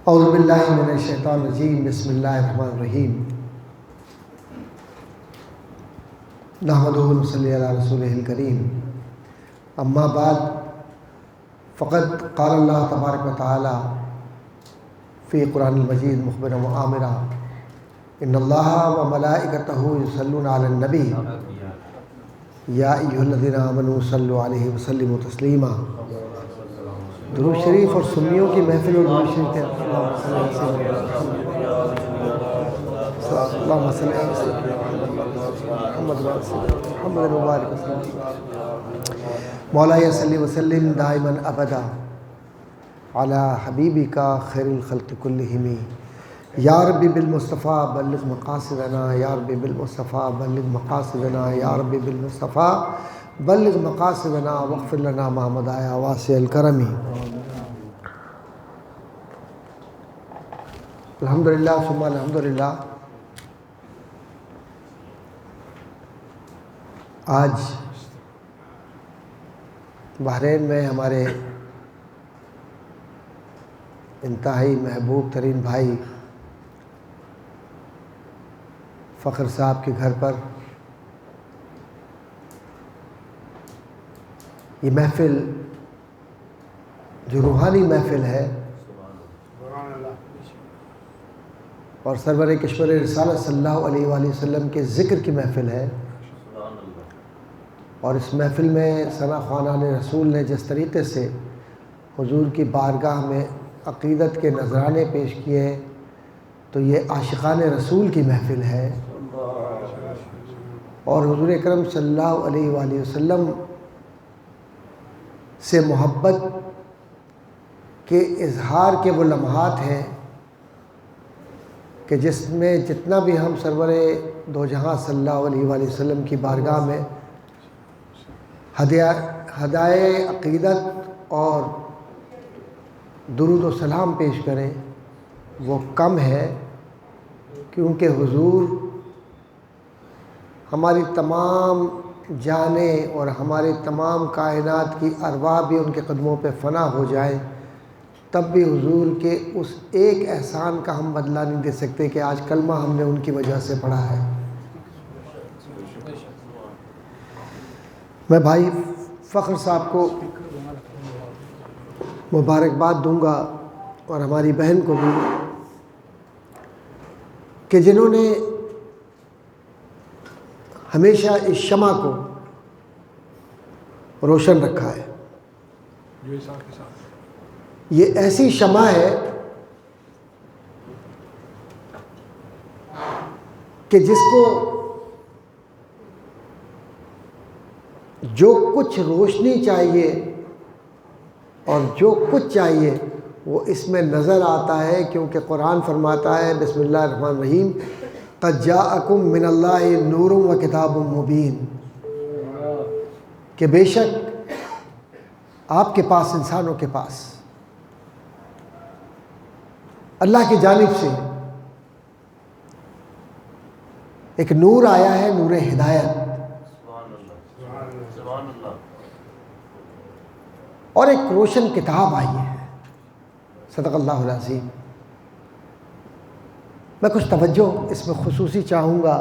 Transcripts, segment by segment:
اعوذ باللہ من الشیطان الرجیم، بسم اللہ الرحمن الرحیم۔ نحمدہ و نصلی علی رسولہ الکریم، اما بعد فقد قال اللہ تبارک و تعالی فی قرآن المجید مخبرا و آمرا ان اللہ و ملائکتہ یصلون علی النبی یا ایھا الذین آمنوا صلوا علیہ وسلموا تسلیما۔ درود شریف اور سنیوں کی محفل اور درود شریف کے اللہم صلی علی محمد محمد مبارک وسلم۔ مولا صلی وسلم دائما ابدا علی حبیبک خیر الخلق کلہم، یا ربی بالمصطفیٰ بلغ مقاصدنا، یا ربی بالمصطفیٰ بلغ مقاصدنا، یا ربی بالمصطفیٰ بلغ مقاصدنا واغفر لنا ما مضى واسع الکرم۔ الحمدللہ ثم الحمدللہ۔ آج بحرین میں ہمارے انتہائی محبوب ترین بھائی فخر صاحب کے گھر پر یہ محفل جو روحانی محفل ہے اور سرور کشور رسالت صلی اللہ علیہ وآلہ وسلم کے ذکر کی محفل ہے، اور اس محفل میں ثنا خوانان رسول نے جس طریقے سے حضور کی بارگاہ میں عقیدت کے نذرانے پیش کیے ہیں تو یہ عاشقان رسول کی محفل ہے، اور حضور اکرم صلی اللہ علیہ وآلہ وسلم سے محبت کے اظہار کے وہ لمحات ہیں کہ جس میں جتنا بھی ہم سرور دو جہاں صلی اللہ علیہ وآلہ وسلم کی بارگاہ میں ہدایے عقیدت اور درود و سلام پیش کریں وہ کم ہے، کیونکہ حضور ہماری تمام جانیں اور ہماری تمام کائنات کی ارواح بھی ان کے قدموں پہ فنا ہو جائیں تب بھی حضور کے اس ایک احسان کا ہم بدلہ نہیں دے سکتے کہ آج کلمہ ہم نے ان کی وجہ سے پڑھا ہے۔ میں بھائی فخر صاحب کو مبارکباد دوں گا اور ہماری بہن کو بھی کہ جنہوں نے ہمیشہ اس شمع کو روشن رکھا ہے۔ یہ ایسی شمع ہے کہ جس کو جو کچھ روشنی چاہیے اور جو کچھ چاہیے وہ اس میں نظر آتا ہے، کیونکہ قرآن فرماتا ہے بسم اللہ الرحمن الرحیم قد جاءکم من اللہ نور و کتاب مبین، کہ بے شک آپ کے پاس، انسانوں کے پاس اللہ کی جانب سے ایک نور آیا ہے، نور ہدایت، اور ایک روشن کتاب آئی ہے۔ صدق اللہ العظیم۔ میں کچھ توجہ اس میں خصوصی چاہوں گا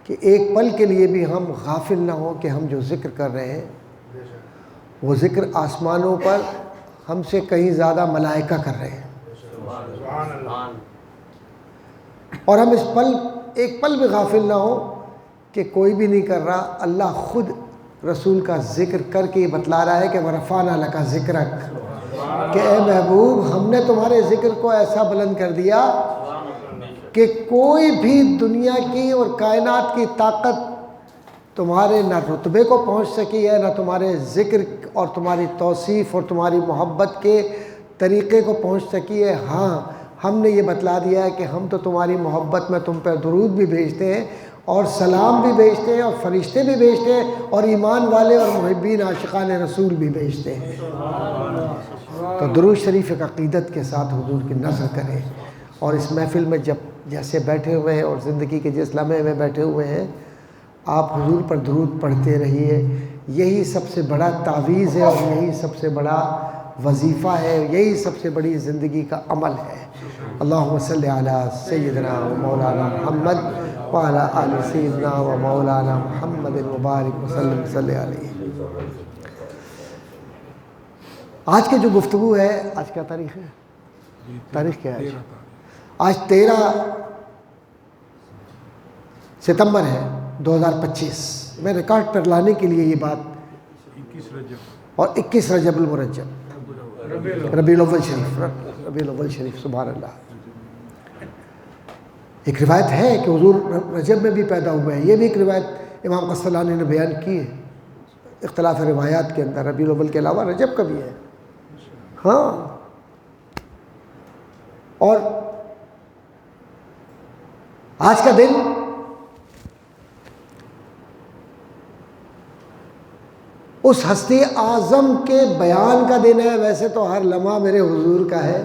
کہ ایک پل کے لیے بھی ہم غافل نہ ہوں کہ ہم جو ذکر کر رہے ہیں وہ ذکر آسمانوں پر ہم سے کہیں زیادہ ملائکہ کر رہے ہیں، اور ہم اس پل ایک پل بھی غافل نہ ہوں کہ کوئی بھی نہیں کر رہا، اللہ خود رسول کا ذکر کر کے یہ بتلا رہا ہے کہ وَرَفَعْنَا لَكَ ذِكْرَكَ، کہ اے محبوب ہم نے تمہارے ذکر کو ایسا بلند کر دیا کہ کوئی بھی دنیا کی اور کائنات کی طاقت تمہارے نہ رتبے کو پہنچ سکی ہے، نہ تمہارے ذکر اور تمہاری توصیف اور تمہاری محبت کے طریقے کو پہنچ سکی ہے۔ ہاں ہم نے یہ بتلا دیا ہے کہ ہم تو تمہاری محبت میں تم پر درود بھی بھیجتے ہیں اور سلام بھی بھیجتے ہیں اور فرشتے بھی بھیجتے ہیں اور ایمان والے اور محبین عاشقان رسول بھی بھیجتے ہیں۔ تو درود شریف ایک عقیدت کے ساتھ حضور کی نذر کریں، اور اس محفل میں جب جیسے بیٹھے ہوئے ہیں اور زندگی کے جس لمحے میں بیٹھے ہوئے ہیں آپ حضور پر درود پڑھتے رہیے۔ یہی سب سے بڑا تعویذ ہے اور یہی سب سے بڑا وظیفہ ہے، یہی سب سے بڑی زندگی کا عمل ہے۔ اللہم صلی علی سیدنا و مولانا محمد وعلی آل سیدنا و مولانا محمد مبارک وسلم صلی علیہ۔ آج کی جو گفتگو ہے، آج کیا تاریخ ہے؟ تاریخ کیا ہے؟ آج 13 ستمبر ہے 2025۔ میں ریکارڈ پر لانے کے لیے یہ بات، اور 21 رجب المرجب، ربیع الاول شریف، سبحان اللہ۔ ایک روایت ہے کہ حضور رجب میں بھی پیدا ہوئے ہیں، یہ بھی ایک روایت امام قسطلانی نے بیان کی ہے، اختلاف روایات کے اندر ربیع الاول کے علاوہ رجب کا بھی ہے۔ ہاں، اور آج کا دن اس ہستی اعظم کے بیان کا دن ہے۔ ویسے تو ہر لمحہ میرے حضور کا ہے،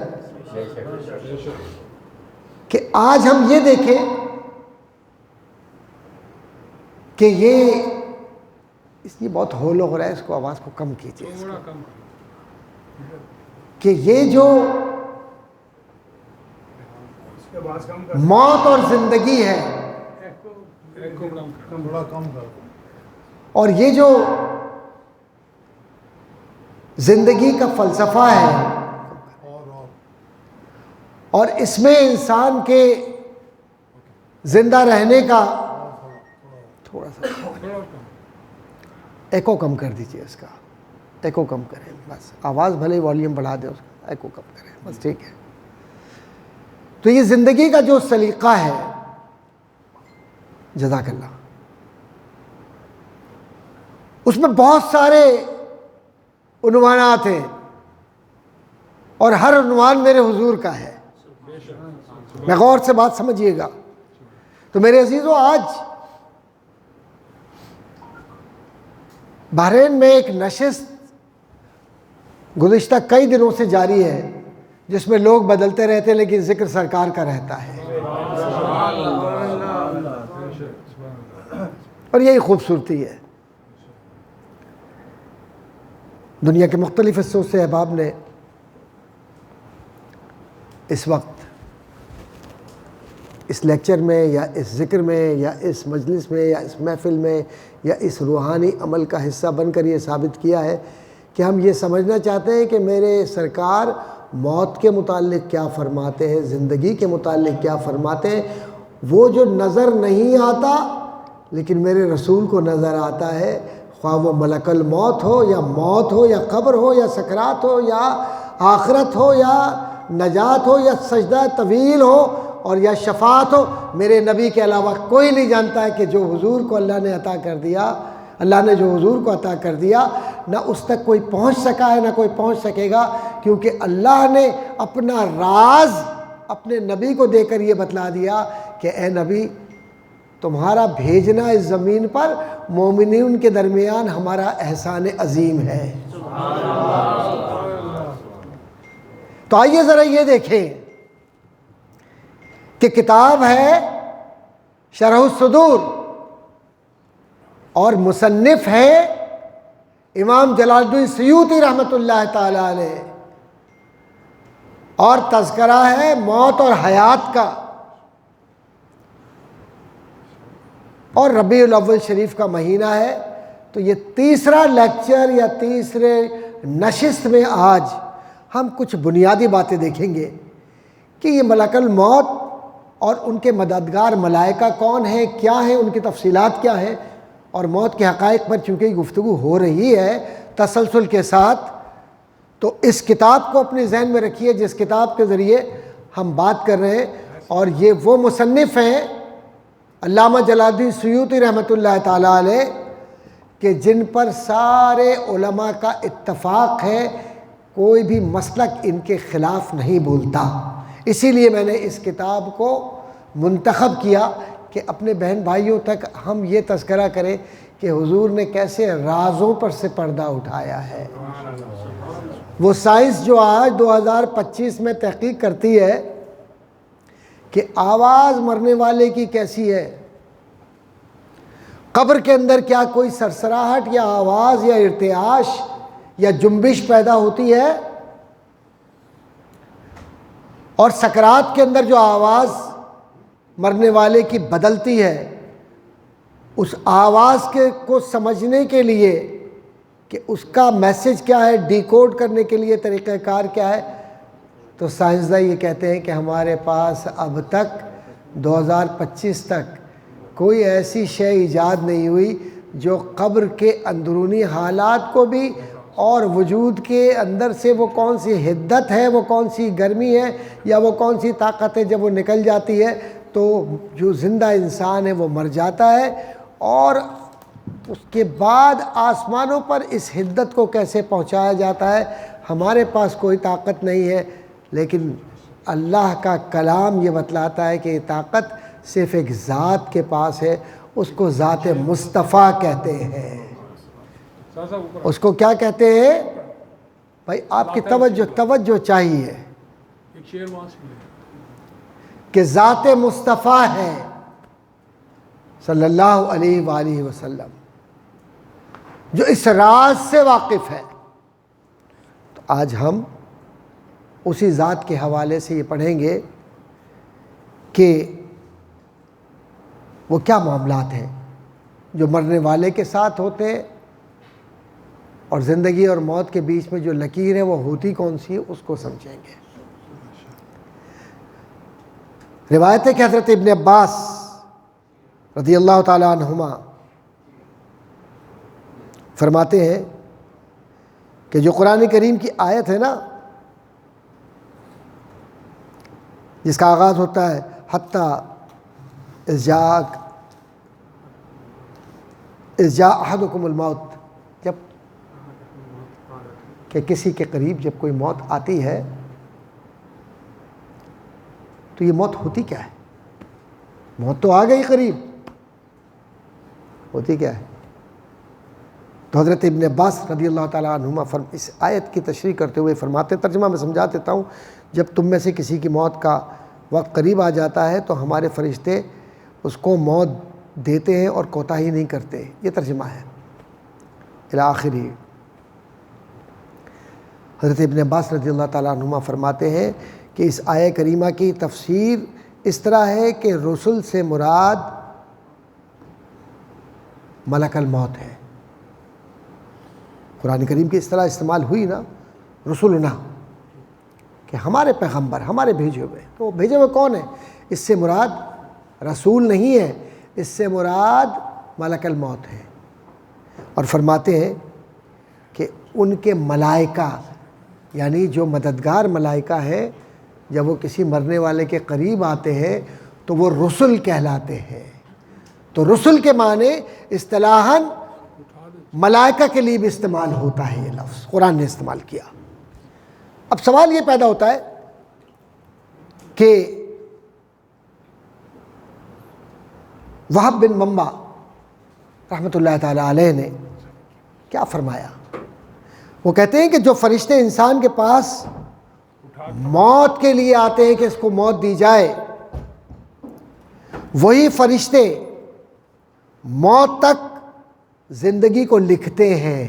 کہ آج ہم یہ دیکھیں کہ یہ بہت ہول ہو رہا ہے، اس کو آواز کو کم کیجیے، کہ یہ جو موت اور زندگی ہے، اور یہ جو زندگی کا فلسفہ ہے، اور اس میں انسان کے زندہ رہنے کا تھوڑا سا ایکو کم کر دیجئے، اس کا ایکو کم کریں، بس آواز بھلے والیوم بڑھا دیں، اس کا ایکو کم کریں، بس ٹھیک ہے۔ تو یہ زندگی کا جو سلیقہ ہے، جزاک اللہ، اس میں بہت سارے عنوانات ہیں، اور ہر عنوان میرے حضور کا ہے۔ میں غور سے بات سمجھیے گا۔ تو میرے عزیزو، آج بحرین میں ایک نشست گزشتہ کئی دنوں سے جاری ہے، جس میں لوگ بدلتے رہتے ہیں لیکن ذکر سرکار کا رہتا ہے، اور یہی خوبصورتی ہے۔ دنیا کے مختلف حصوں سے احباب نے اس وقت اس لیکچر میں یا اس ذکر میں یا اس مجلس میں یا اس محفل میں یا اس روحانی عمل کا حصہ بن کر یہ ثابت کیا ہے کہ ہم یہ سمجھنا چاہتے ہیں کہ میرے سرکار موت کے متعلق کیا فرماتے ہیں، زندگی کے متعلق کیا فرماتے ہیں، وہ جو نظر نہیں آتا لیکن میرے رسول کو نظر آتا ہے، خواہ وہ ملک الموت ہو یا قبر ہو یا سکرات ہو یا آخرت ہو یا نجات ہو یا سجدہ طویل ہو اور یا شفاعت ہو، میرے نبی کے علاوہ کوئی نہیں جانتا ہے کہ جو حضور کو اللہ نے عطا کر دیا، اللہ نے جو حضور کو عطا کر دیا، نہ اس تک کوئی پہنچ سکا ہے نہ کوئی پہنچ سکے گا، کیونکہ اللہ نے اپنا راز اپنے نبی کو دے کر یہ بتلا دیا کہ اے نبی، تمہارا بھیجنا اس زمین پر مومنین کے درمیان ہمارا احسان عظیم ہے۔ تو آئیے ذرا یہ دیکھیں کہ کتاب ہے شرح الصدور، اور مصنف ہے امام جلال الدین سیوطی رحمۃ اللہ تعالی علیہ، اور تذکرہ ہے موت اور حیات کا، اور ربیع الاول شریف کا مہینہ ہے۔ تو یہ تیسرا لیکچر یا تیسرے نشست میں آج ہم کچھ بنیادی باتیں دیکھیں گے کہ یہ ملک الموت اور ان کے مددگار ملائکہ کون ہیں، کیا ہیں، ان کی تفصیلات کیا ہیں، اور موت کے حقائق پر چونکہ گفتگو ہو رہی ہے تسلسل کے ساتھ، تو اس کتاب کو اپنے ذہن میں رکھیے جس کتاب کے ذریعے ہم بات کر رہے ہیں، اور یہ وہ مصنف ہیں علامہ جلال الدین سیوطی رحمۃ اللہ تعالی علیہ، کہ جن پر سارے علماء کا اتفاق ہے، کوئی بھی مسلک ان کے خلاف نہیں بولتا۔ اسی لیے میں نے اس کتاب کو منتخب کیا کہ اپنے بہن بھائیوں تک ہم یہ تذکرہ کریں کہ حضور نے کیسے رازوں پر سے پردہ اٹھایا ہے۔ وہ سائنس جو آج 2025 میں تحقیق کرتی ہے کہ آواز مرنے والے کی کیسی ہے، قبر کے اندر کیا کوئی سرسراہٹ یا آواز یا ارتعاش یا جنبش پیدا ہوتی ہے، اور سکرات کے اندر جو آواز مرنے والے کی بدلتی ہے، اس آواز کو سمجھنے کے لیے کہ اس کا میسج کیا ہے، ڈیکوڈ کرنے کے لیے طریقہ کار کیا ہے، تو سائنسداں یہ کہتے ہیں کہ ہمارے پاس اب تک 2025 تک کوئی ایسی شے ایجاد نہیں ہوئی جو قبر کے اندرونی حالات کو بھی اور وجود کے اندر سے وہ کون سی حدت ہے، وہ کون سی گرمی ہے، یا وہ کون سی طاقت ہے، جب وہ نکل جاتی ہے تو جو زندہ انسان ہے وہ مر جاتا ہے، اور اس کے بعد آسمانوں پر اس حدت کو کیسے پہنچایا جاتا ہے، ہمارے پاس کوئی طاقت نہیں ہے، لیکن اللہ کا کلام یہ بتلاتا ہے کہ یہ طاقت صرف ایک ذات کے پاس ہے، اس کو ذات مصطفیٰ کہتے ہیں۔ اس کو کیا کہتے ہیں بھائی؟ آپ کی توجہ چاہیے کہ ذات مصطفیٰ ہے صلی اللہ علیہ وآلہ وسلم، جو اس راز سے واقف ہے۔ تو آج ہم اسی ذات کے حوالے سے یہ پڑھیں گے کہ وہ کیا معاملات ہیں جو مرنے والے کے ساتھ ہوتے ہیں، اور زندگی اور موت کے بیچ میں جو لکیر ہے وہ ہوتی کون سی ہے، اس کو سمجھیں گے۔ روایت ہے کہ حضرت ابن عباس رضی اللہ تعالی عنہما فرماتے ہیں کہ جو قرآن کریم کی آیت ہے نا، جس کا آغاز ہوتا ہے حتیٰ اذ جاء احدکم الموت، جب کہ کسی کے قریب جب کوئی موت آتی ہے تو یہ موت ہوتی کیا ہے؟ موت تو آ گئی قریب، ہوتی کیا ہے؟ تو حضرت ابن عباس رضی اللہ تعالیٰ عنہما اس آیت کی تشریح کرتے ہوئے فرماتے، ترجمہ میں سمجھا دیتا ہوں، جب تم میں سے کسی کی موت کا وقت قریب آ جاتا ہے تو ہمارے فرشتے اس کو موت دیتے ہیں اور کوتاہی نہیں کرتے۔ یہ ترجمہ ہے الی آخری۔ حضرت ابن عباس رضی اللہ تعالیٰ عنہما فرماتے ہیں کہ اس آیہ کریمہ کی تفسیر اس طرح ہے کہ رسل سے مراد ملک الموت ہے۔ قرآن کریم کی اس طرح استعمال ہوئی نا، رسولنا، کہ ہمارے پیغمبر، ہمارے بھیجے ہوئے، تو بھیجے ہوئے کون ہیں؟ اس سے مراد رسول نہیں ہے، اس سے مراد ملک الموت ہے۔ اور فرماتے ہیں کہ ان کے ملائکہ، یعنی جو مددگار ملائکہ ہیں، جب وہ کسی مرنے والے کے قریب آتے ہیں تو وہ رسل کہلاتے ہیں۔ تو رسل کے معنی اصطلاحاً ملائکہ کے لیے بھی استعمال ہوتا ہے، یہ لفظ قرآن نے استعمال کیا۔ اب سوال یہ پیدا ہوتا ہے کہ وہب بن منبع رحمۃ اللہ تعالی علیہ نے کیا فرمایا؟ وہ کہتے ہیں کہ جو فرشتے انسان کے پاس موت کے لیے آتے ہیں کہ اس کو موت دی جائے، وہی فرشتے موت تک زندگی کو لکھتے ہیں۔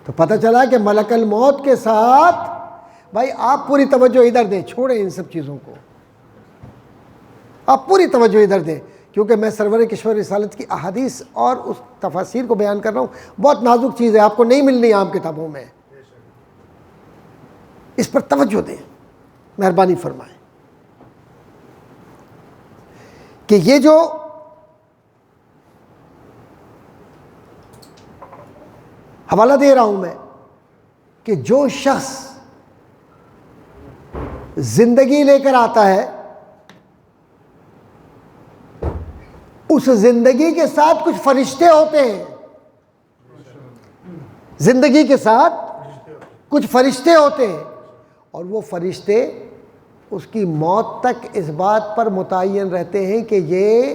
تو پتہ چلا کہ ملک الموت کے ساتھ، بھائی آپ پوری توجہ ادھر دیں، چھوڑیں ان سب چیزوں کو، آپ پوری توجہ ادھر دیں، کیونکہ میں سرور کشور رسالت کی احادیث اور اس تفاسیر کو بیان کر رہا ہوں۔ بہت نازک چیز ہے، آپ کو نہیں ملنی عام کتابوں میں، اس پر توجہ دیں، مہربانی فرمائیں کہ یہ جو حوالہ دے رہا ہوں میں کہ جو شخص زندگی لے کر آتا ہے، اس زندگی کے ساتھ کچھ فرشتے ہوتے ہیں، زندگی کے ساتھ کچھ فرشتے ہوتے ہیں، اور وہ فرشتے اس کی موت تک اس بات پر متعین رہتے ہیں کہ یہ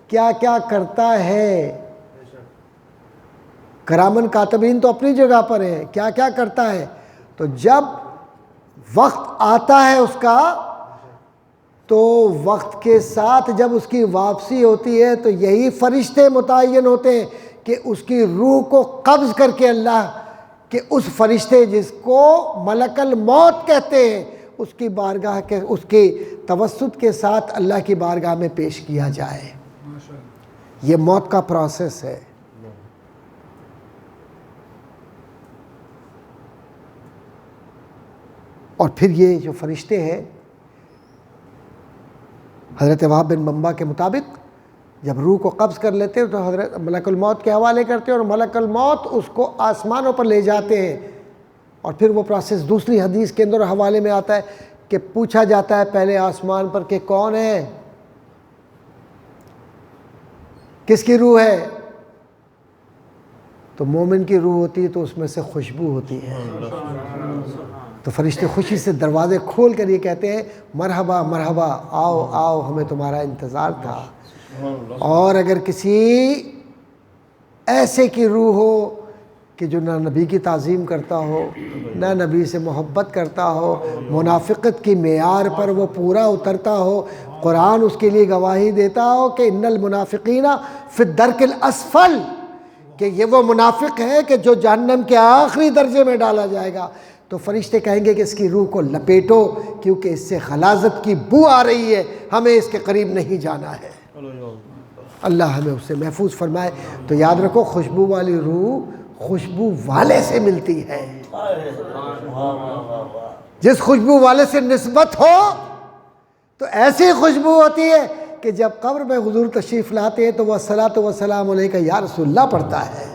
کیا کیا کرتا ہے۔ کرامن کاتبین تو اپنی جگہ پر ہیں، کیا کیا کرتا ہے۔ تو جب وقت آتا ہے اس کا، تو وقت کے ساتھ جب اس کی واپسی ہوتی ہے تو یہی فرشتے متعین ہوتے ہیں کہ اس کی روح کو قبض کر کے اللہ کے اس فرشتے جس کو ملک الموت کہتے ہیں، اس کی بارگاہ کے اس کے توسط کے ساتھ اللہ کی بارگاہ میں پیش کیا جائے۔ یہ موت کا پروسیس ہے۔ اور پھر یہ جو فرشتے ہیں، حضرت وہاب بن منبع کے مطابق جب روح کو قبض کر لیتے ہیں تو حضرت ملک الموت کے حوالے کرتے ہیں، اور ملک الموت اس کو آسمانوں پر لے جاتے ہیں، اور پھر وہ پروسیس دوسری حدیث کے اندر حوالے میں آتا ہے کہ پوچھا جاتا ہے پہلے آسمان پر کہ کون ہے، کس کی روح ہے؟ تو مومن کی روح ہوتی ہے تو اس میں سے خوشبو ہوتی ہے، تو فرشتے خوشی سے دروازے کھول کر یہ کہتے ہیں مرحبا مرحبا، آؤ آؤ، ہمیں تمہارا انتظار تھا۔ اور اگر کسی ایسے کی روح ہو کہ جو نہ نبی کی تعظیم کرتا ہو، نہ نبی سے محبت کرتا ہو، منافقت کی معیار پر وہ پورا اترتا ہو، قرآن اس کے لیے گواہی دیتا ہو کہ ان المنافقین فی الدرک الاسفل، کہ یہ وہ منافق ہے کہ جو جہنم کے آخری درجے میں ڈالا جائے گا، تو فرشتے کہیں گے کہ اس کی روح کو لپیٹو کیونکہ اس سے غلاظت کی بو آ رہی ہے، ہمیں اس کے قریب نہیں جانا ہے۔ اللہ ہمیں اس سے محفوظ فرمائے۔ تو یاد رکھو، خوشبو والی روح خوشبو والے سے ملتی ہے۔ جس خوشبو والے سے نسبت ہو تو ایسی خوشبو ہوتی ہے کہ جب قبر میں حضور تشریف لاتے ہیں تو وہ الصلاۃ والسلام علیک یا رسول اللہ پڑھتا ہے۔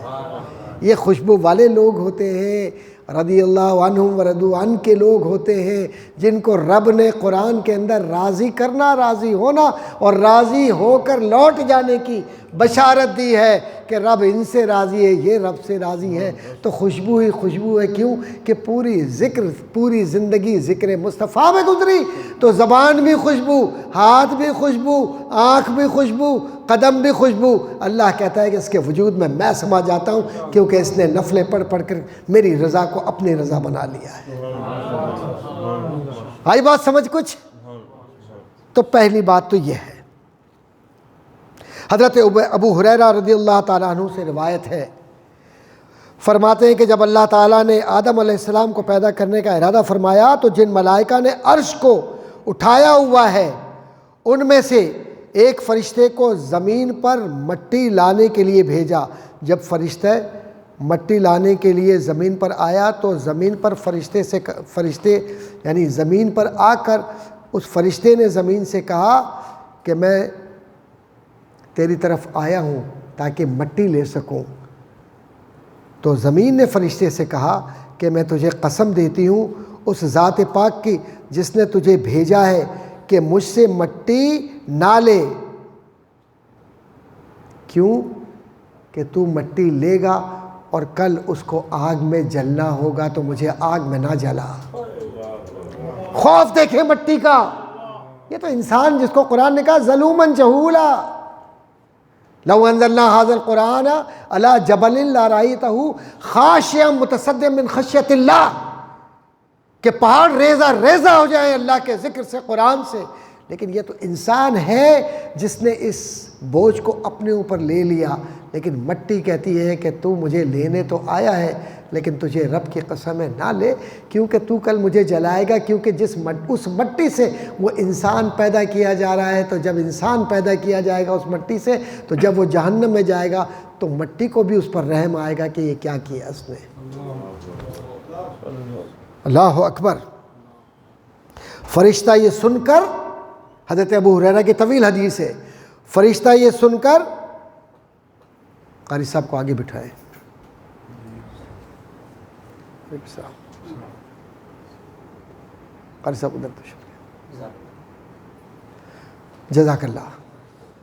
یہ خوشبو والے لوگ ہوتے ہیں، رضی اللہ عنہم ورضوا عنہ کے لوگ ہوتے ہیں، جن کو رب نے قرآن کے اندر راضی کرنا، راضی ہونا اور راضی ہو کر لوٹ جانے کی بشارت دی ہے کہ رب ان سے راضی ہے، یہ رب سے راضی ہے۔ تو خوشبو ہی خوشبو ہے، کیوں کہ پوری زندگی ذکر مصطفیٰ میں گزری، تو زبان بھی خوشبو، ہاتھ بھی خوشبو، آنکھ بھی خوشبو، قدم بھی خوشبو۔ اللہ کہتا ہے کہ اس کے وجود میں سما جاتا ہوں کیونکہ اس نے نفلیں پڑھ پڑھ کر میری رضا کو اپنی رضا بنا لیا ہے۔ آئی بات سمجھ کچھ؟ تو پہلی بات تو یہ ہے۔ حضرت ابو ہریرہ رضی اللہ تعالیٰ عنہ سے روایت ہے، فرماتے ہیں کہ جب اللہ تعالیٰ نے آدم علیہ السلام کو پیدا کرنے کا ارادہ فرمایا تو جن ملائکہ نے عرش کو اٹھایا ہوا ہے ان میں سے ایک فرشتے کو زمین پر مٹی لانے کے لیے بھیجا۔ جب فرشتہ مٹی لانے کے لیے زمین پر آیا تو زمین پر فرشتے یعنی زمین پر آ کر اس فرشتے نے زمین سے کہا کہ میں تیری طرف آیا ہوں تاکہ مٹی لے سکوں۔ تو زمین نے فرشتے سے کہا کہ میں تجھے قسم دیتی ہوں اس ذات پاک کی جس نے تجھے بھیجا ہے کہ مجھ سے مٹی نہ لے، کیوں کہ تو مٹی لے گا اور کل اس کو آگ میں جلنا ہوگا، تو مجھے آگ میں نہ جلا۔ خوف دیکھیں مٹی کا، یہ تو انسان جس کو قرآن نے کہا ظلوماً جہولا، لو انزلنا هذا القرآن على جبل لرأيته خاشعا متصدعا من خشیۃ اللہ، کہ پہاڑ ریزہ ریزہ ہو جائیں اللہ کے ذکر سے، قرآن سے۔ لیکن یہ تو انسان ہے جس نے اس بوجھ کو اپنے اوپر لے لیا، لیکن مٹی کہتی ہے کہ تو مجھے لینے تو آیا ہے لیکن تجھے رب کی قسم ہے نہ لے، کیونکہ تو کل مجھے جلائے گا، کیونکہ اس مٹی سے وہ انسان پیدا کیا جا رہا ہے۔ تو جب انسان پیدا کیا جائے گا اس مٹی سے، تو جب وہ جہنم میں جائے گا تو مٹی کو بھی اس پر رحم آئے گا کہ یہ کیا کیا اس نے۔ اللہ اکبر۔ فرشتہ یہ سن کر، حضرت ابو ہریرہ کی طویل حدیث ہے، فرشتہ یہ سن کر قاری صاحب کو آگے بٹھائے، قاری صاحب ادھر تو شکریہ، جزاک اللہ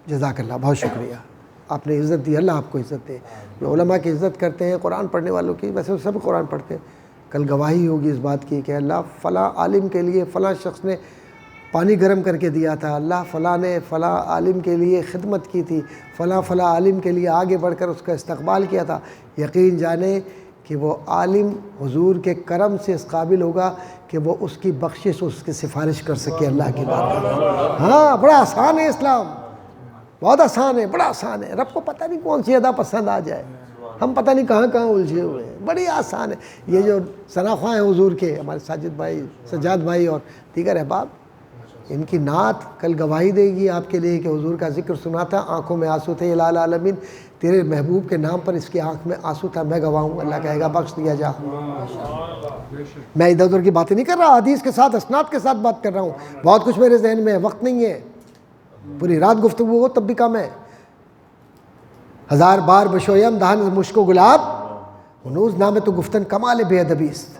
جزاک اللہ، بہت شکریہ، آپ نے عزت دی، اللہ آپ کو عزت دے۔ جو علماء کی عزت کرتے ہیں، قرآن پڑھنے والوں کی، ویسے سب قرآن پڑھتے ہیں، کل گواہی ہوگی اس بات کی کہ اللہ فلاں عالم کے لیے فلاں شخص نے پانی گرم کر کے دیا تھا، اللہ فلاں نے فلاں عالم کے لیے خدمت کی تھی، فلاں عالم کے لیے آگے بڑھ کر اس کا استقبال کیا تھا۔ یقین جانے کہ وہ عالم حضور کے کرم سے اس قابل ہوگا کہ وہ اس کی بخشش، اس کی سفارش کر سکے اللہ کی بارگاہ میں۔ ہاں، بڑا آسان ہے اسلام، بہت آسان ہے، بڑا آسان ہے۔ رب کو پتہ نہیں کون سی ادا پسند آ جائے، ہم پتہ نہیں کہاں کہاں الجھے ہوئے ہیں، بڑی آسان ہے. یہ جو ثناخواں ہیں حضور کے، ہمارے ساجد بھائی، سجاد بھائی اور دیگر احباب، ان کی نعت کل گواہی دے گی آپ کے لیے کہ حضور کا ذکر سنا تھا، آنکھوں میں آنسو تھے، الہ العالمین تیرے محبوب کے نام پر اس کی آنکھ میں آنسو تھا، میں گواہ ہوں. اللہ کہے گا بخش دیا جا. میں ادھر ادھر کی باتیں نہیں کر رہا، حدیث کے ساتھ اسناد کے ساتھ بات کر رہا ہوں. بہت کچھ میرے ذہن میں ہے، وقت نہیں ہے، پوری رات گفتگو ہو تب بھی کم ہے. 1000 بار بشویم دہن مشک و گلاب ہنوز نام تو گفتن کمال بے ادبی است.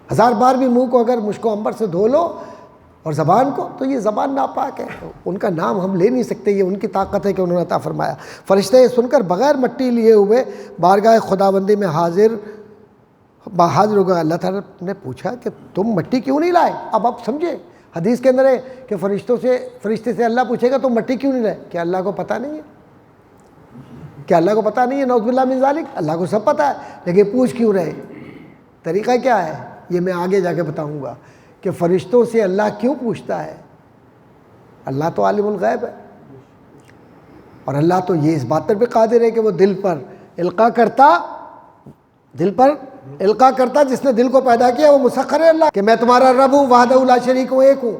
1000 بار بھی منہ کو اگر مشک و عنبر سے دھو لو اور زبان کو، تو یہ زبان ناپاک ہے. ان کا نام ہم لے نہیں سکتے، یہ ان کی طاقت ہے کہ انہوں نے عطا فرمایا. فرشتے یہ سن کر بغیر مٹی لیے ہوئے بارگاہ خداوندی میں حاضر ہو گئے. اللہ تعالیٰ نے پوچھا کہ تم مٹی کیوں نہیں لائے؟ اب آپ سمجھے، حدیث کے اندر ہے کہ فرشتے سے اللہ پوچھے گا تم مٹی کیوں نہیں لائے؟ کیا اللہ کو پتہ نہیں ہے؟ کیا اللہ کو پتہ نہیں ہے؟ نعوذ باللہ من ذالک، اللہ کو سب پتہ ہے، لیکن پوچھ کیوں رہے؟ طریقہ کیا ہے یہ میں آگے جا کے بتاؤں گا کہ فرشتوں سے اللہ کیوں پوچھتا ہے. اللہ تو عالم الغیب ہے، اور اللہ تو یہ اس بات پر بھی قادر ہے کہ وہ دل پر القاء کرتا جس نے دل کو پیدا کیا وہ مسخر ہے. اللہ کہ میں تمہارا رب ہوں، وحدہ لا شریک ہوں، ایک ہوں،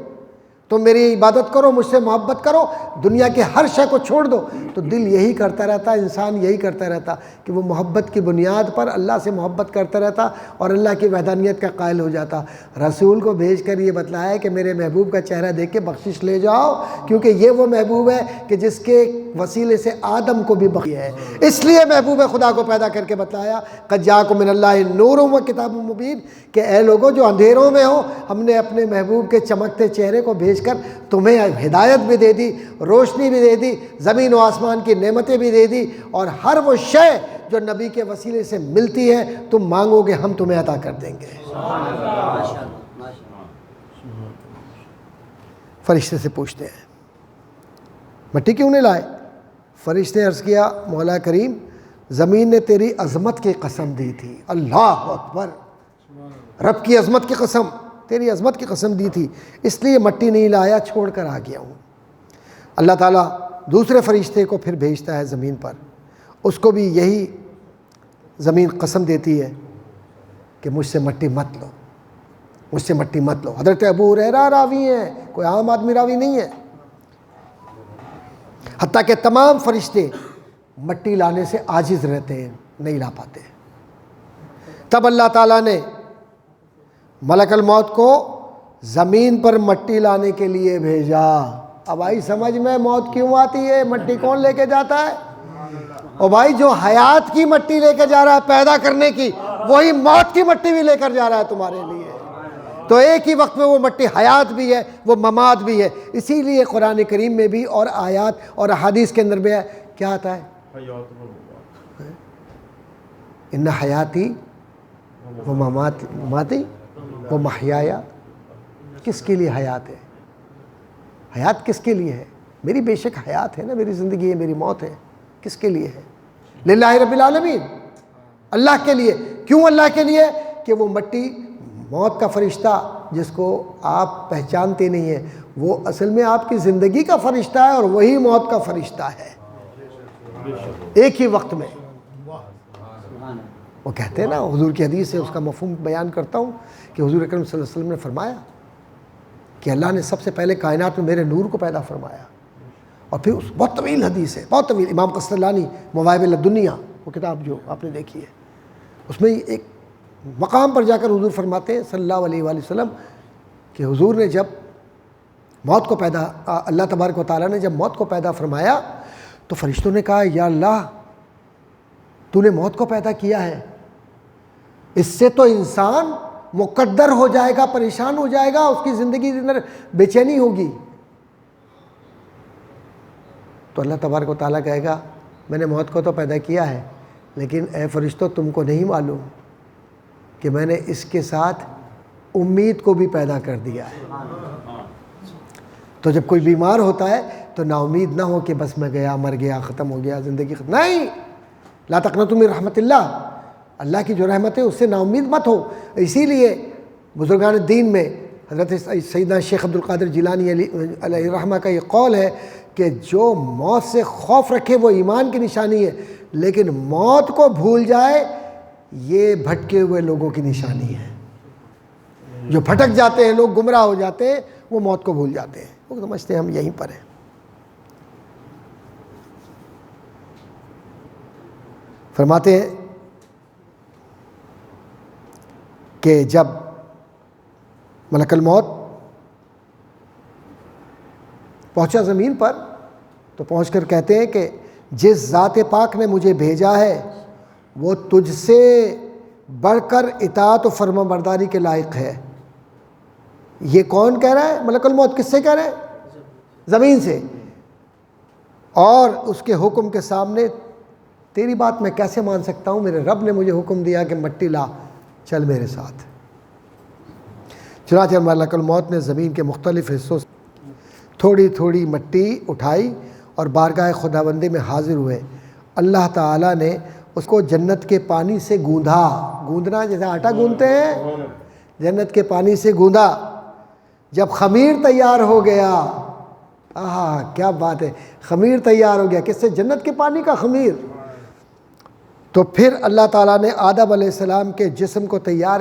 تم میری عبادت کرو، مجھ سے محبت کرو، دنیا کے ہر شے کو چھوڑ دو. تو دل یہی کرتا رہتا، انسان یہی کرتا رہتا کہ وہ محبت کی بنیاد پر اللہ سے محبت کرتا رہتا اور اللہ کی وحدانیت کا قائل ہو جاتا. رسول کو بھیج کر یہ بتلایا کہ میرے محبوب کا چہرہ دیکھ کے بخشش لے جاؤ، کیونکہ یہ وہ محبوب ہے کہ جس کے وسیلے سے آدم کو بھی بخشی ہے. اس لیے محبوب خدا کو پیدا کر کے بتلایا قد جاءکم من اللہ نور و کتاب مبین، کہ اے لوگوں جو اندھیروں میں ہو، ہم نے اپنے محبوب کے چمکتے چہرے کو بھیج کر تمہیں ہدایت بھی دے دی، روشنی بھی دے دی، زمین و آسمان کی نعمتیں بھی دے دی، اور ہر وہ شے جو نبی کے وسیلے سے ملتی ہے تم مانگو گے ہم تمہیں عطا کر دیں گے. فرشتے سے پوچھتے ہیں مٹی کیوں نہیں لائے؟ فرشتے نے عرض کیا مولا کریم زمین نے تیری عظمت کی قسم دی تھی. اللہ اکبر، رب کی عظمت کی قسم، تیری عظمت کی قسم دی تھی، اس لیے مٹی نہیں لایا، چھوڑ کر آ گیا ہوں. اللہ تعالیٰ دوسرے فرشتے کو پھر بھیجتا ہے زمین پر، اس کو بھی یہی زمین قسم دیتی ہے کہ مجھ سے مٹی مت لو، مجھ سے مٹی مت لو. حضرت ابو ہریرہ راوی ہیں، کوئی عام آدمی راوی نہیں ہے. حتیٰ کہ تمام فرشتے مٹی لانے سے عاجز رہتے ہیں، نہیں لا پاتے. تب اللہ تعالیٰ نے ملک الموت کو زمین پر مٹی لانے کے لیے بھیجا. اب آئی سمجھ میں موت کیوں آتی ہے، مٹی کون لے کے جاتا ہے؟ اور بھائی جو حیات کی مٹی لے کے جا رہا ہے پیدا کرنے کی، وہی موت کی مٹی بھی لے کر جا رہا ہے تمہارے لیے. تو ایک ہی وقت میں وہ مٹی حیات بھی ہے، وہ ممات بھی ہے. اسی لیے قرآن کریم میں بھی اور آیات اور احادیث کے اندر بھی کیا آتا ہے؟ ان حیاتی و مماتی و محیایا. کس کے لیے حیات ہے؟ حیات کس کے لیے ہے؟ میری بے شک حیات ہے نا، میری زندگی ہے، میری موت ہے. کس کے لیے ہے؟ للہ رب العالمین، اللہ کے لیے. کیوں اللہ کے لیے؟ کہ وہ مٹی موت کا فرشتہ جس کو آپ پہچانتے نہیں ہیں، وہ اصل میں آپ کی زندگی کا فرشتہ ہے اور وہی موت کا فرشتہ ہے ایک ہی وقت میں. وہ کہتے ہیں نا، حضور کی حدیث سے اس کا مفہوم بیان کرتا ہوں کہ حضور اکرم صلی اللہ علیہ وسلم نے فرمایا کہ اللہ نے سب سے پہلے کائنات میں میرے نور کو پیدا فرمایا. اور پھر اس بہت طویل حدیث ہے، بہت طویل، امام قسطلانی مواہب الدنیا وہ کتاب جو آپ نے دیکھی ہے، اس میں ایک مقام پر جا کر حضور فرماتے ہیں صلی اللہ علیہ وآلہ وسلم کہ حضور نے جب موت کو پیدا، اللہ تبارک و تعالیٰ نے جب موت کو پیدا فرمایا تو فرشتوں نے کہا یا اللہ تو نے موت کو پیدا کیا ہے، اس سے تو انسان مقدر ہو جائے گا، پریشان ہو جائے گا، اس کی زندگی کے اندر بے چینی ہوگی. تو اللہ تبارک و تعالیٰ کہے گا میں نے موت کو تو پیدا کیا ہے، لیکن اے فرشتوں تم کو نہیں معلوم کہ میں نے اس کے ساتھ امید کو بھی پیدا کر دیا ہے. تو جب کوئی بیمار ہوتا ہے تو نا امید نہ ہو کہ بس میں گیا، مر گیا، ختم ہو گیا، زندگی ختم. نہیں، لا تقنطوا من رحمت اللہ، اللہ کی جو رحمت ہے اس سے نا امید مت ہو. اسی لیے بزرگان دین میں حضرت سیدنا شیخ عبد القادر جیلانی علیہ الرحمہ کا یہ قول ہے کہ جو موت سے خوف رکھے وہ ایمان کی نشانی ہے، لیکن موت کو بھول جائے یہ بھٹکے ہوئے لوگوں کی نشانی ہے. جو بھٹک جاتے ہیں لوگ، گمراہ ہو جاتے ہیں، وہ موت کو بھول جاتے ہیں، وہ سمجھتے ہیں ہم یہیں پر ہیں. فرماتے ہیں کہ جب ملک الموت پہنچا زمین پر تو پہنچ کر کہتے ہیں کہ جس ذات پاک نے مجھے بھیجا ہے وہ تجھ سے بڑھ کر اطاعت و فرما برداری کے لائق ہے. یہ کون کہہ رہا ہے؟ ملک الموت. کس سے کہہ رہا ہے؟ زمین سے. اور اس کے حکم کے سامنے تیری بات میں کیسے مان سکتا ہوں؟ میرے رب نے مجھے حکم دیا کہ مٹی لا، چل میرے ساتھ. چنانچہ ملک الموت نے زمین کے مختلف حصوں سے تھوڑی تھوڑی مٹی اٹھائی اور بارگاہ خداوندی میں حاضر ہوئے. اللہ تعالیٰ نے اس کو جنت کے پانی سے گوندھا. گوندھنا جیسے آٹا گوندھتے ہیں، جنت کے پانی سے گوندا. جب خمیر تیار ہو گیا، کیا بات ہے، خمیر تیار ہو گیا. کس سے؟ جنت کے پانی کا خمیر. تو پھر اللہ تعالیٰ نے آدم علیہ السلام کے جسم کو تیار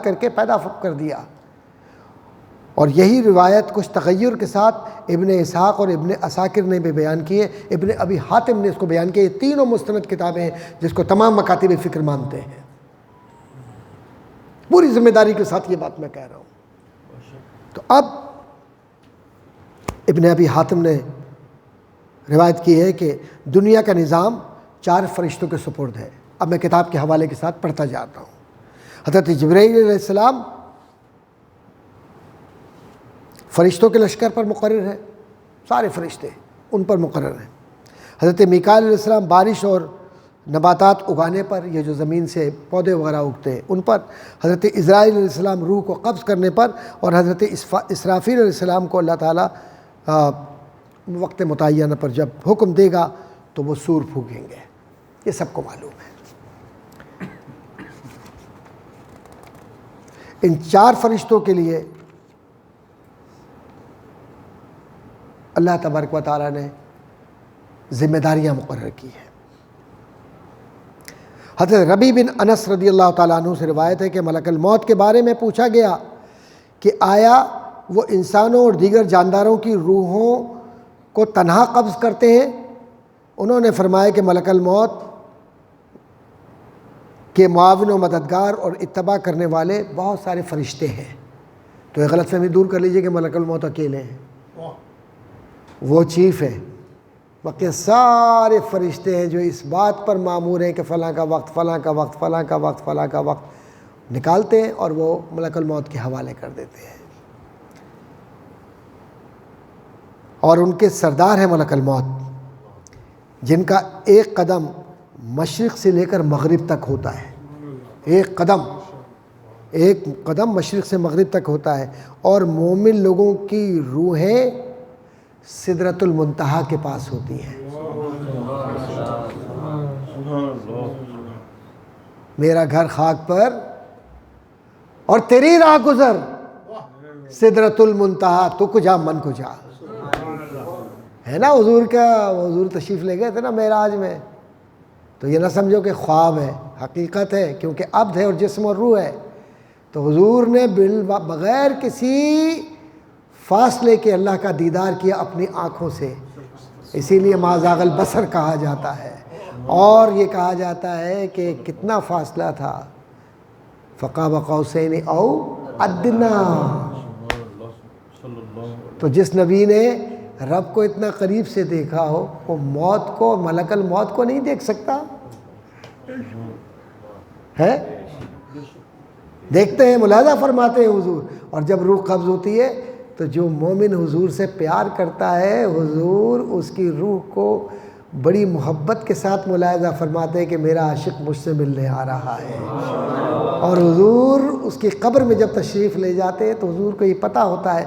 کر کے پیدا کر دیا. اور یہی روایت کچھ تغیر کے ساتھ ابن اسحاق اور ابن عساکر نے بھی بیان کیے. ابن ابی حاتم نے اس کو بیان کیا. یہ تینوں مستند کتابیں ہیں جس کو تمام مکاتب فکر مانتے ہیں. پوری ذمہ داری کے ساتھ یہ بات میں کہہ رہا ہوں. تو اب ابن ابی حاتم نے روایت کی ہے کہ دنیا کا نظام 4 فرشتوں کے سپرد ہے. اب میں کتاب کے حوالے کے ساتھ پڑھتا جاتا ہوں. حضرت جبرائیل علیہ السلام فرشتوں کے لشکر پر مقرر ہے، سارے فرشتے ان پر مقرر ہیں. حضرت میکائیل علیہ السلام بارش اور نباتات اگانے پر، یہ جو زمین سے پودے وغیرہ اگتے ہیں ان پر. حضرت اسرائیل علیہ السلام روح کو قبض کرنے پر، اور حضرت اسرافیل علیہ السلام کو اللہ تعالیٰ وقت متعینہ پر جب حکم دے گا تو وہ سور پھونکیں گے. یہ سب کو معلوم ہے. ان 4 فرشتوں کے لیے اللہ تبارک و تعالیٰ نے ذمہ داریاں مقرر کی ہیں. حضرت ربیع بن انس رضی اللہ تعالیٰ عنہ سے روایت ہے کہ ملک الموت کے بارے میں پوچھا گیا کہ آیا وہ انسانوں اور دیگر جانداروں کی روحوں کو تنہا قبض کرتے ہیں؟ انہوں نے فرمایا کہ ملک الموت کے معاون و مددگار اور اتباع کرنے والے بہت سارے فرشتے ہیں. تو یہ غلط فہمی دور کر لیجئے کہ ملک الموت اکیلے ہیں. وہ چیف ہے، باقی سارے فرشتے ہیں جو اس بات پر مامور ہیں کہ فلاں کا وقت، فلاں کا وقت، فلاں کا وقت، فلاں کا وقت نکالتے ہیں اور وہ ملک الموت کے حوالے کر دیتے ہیں. اور ان کے سردار ہیں ملک الموت، جن کا ایک قدم مشرق سے لے کر مغرب تک ہوتا ہے. ایک قدم مشرق سے مغرب تک ہوتا ہے. اور مومن لوگوں کی روحیں سدرۃ المنتہا کے پاس ہوتی ہیں. میرا گھر خاک پر اور تیری راہ گزر سدرۃ المنتہا، تو کجا من کجا. ہے نا حضور کا، حضور تشریف لے گئے تھے نا معراج میں. تو یہ نہ سمجھو کہ خواب ہے، حقیقت ہے، کیونکہ عبد ہے اور جسم اور روح ہے. تو حضور نے بغیر کسی فاصلے کے اللہ کا دیدار کیا اپنی آنکھوں سے. اسی لیے ما زاغ البصر کہا جاتا ہے. اور یہ کہا جاتا ہے کہ کتنا فاصلہ تھا، فقاب قوسین او ادنا. تو جس نبی نے رب کو اتنا قریب سے دیکھا ہو وہ موت کو، ملک الموت کو نہیں دیکھ سکتا ہے؟ دیکھتے ہیں، ملاحظہ فرماتے ہیں حضور. اور جب روح قبض ہوتی ہے تو جو مومن حضور سے پیار کرتا ہے، حضور اس کی روح کو بڑی محبت کے ساتھ ملاحظہ فرماتے ہیں کہ میرا عاشق مجھ سے ملنے آ رہا ہے. اور حضور اس کی قبر میں جب تشریف لے جاتے ہیں تو حضور کو یہ پتہ ہوتا ہے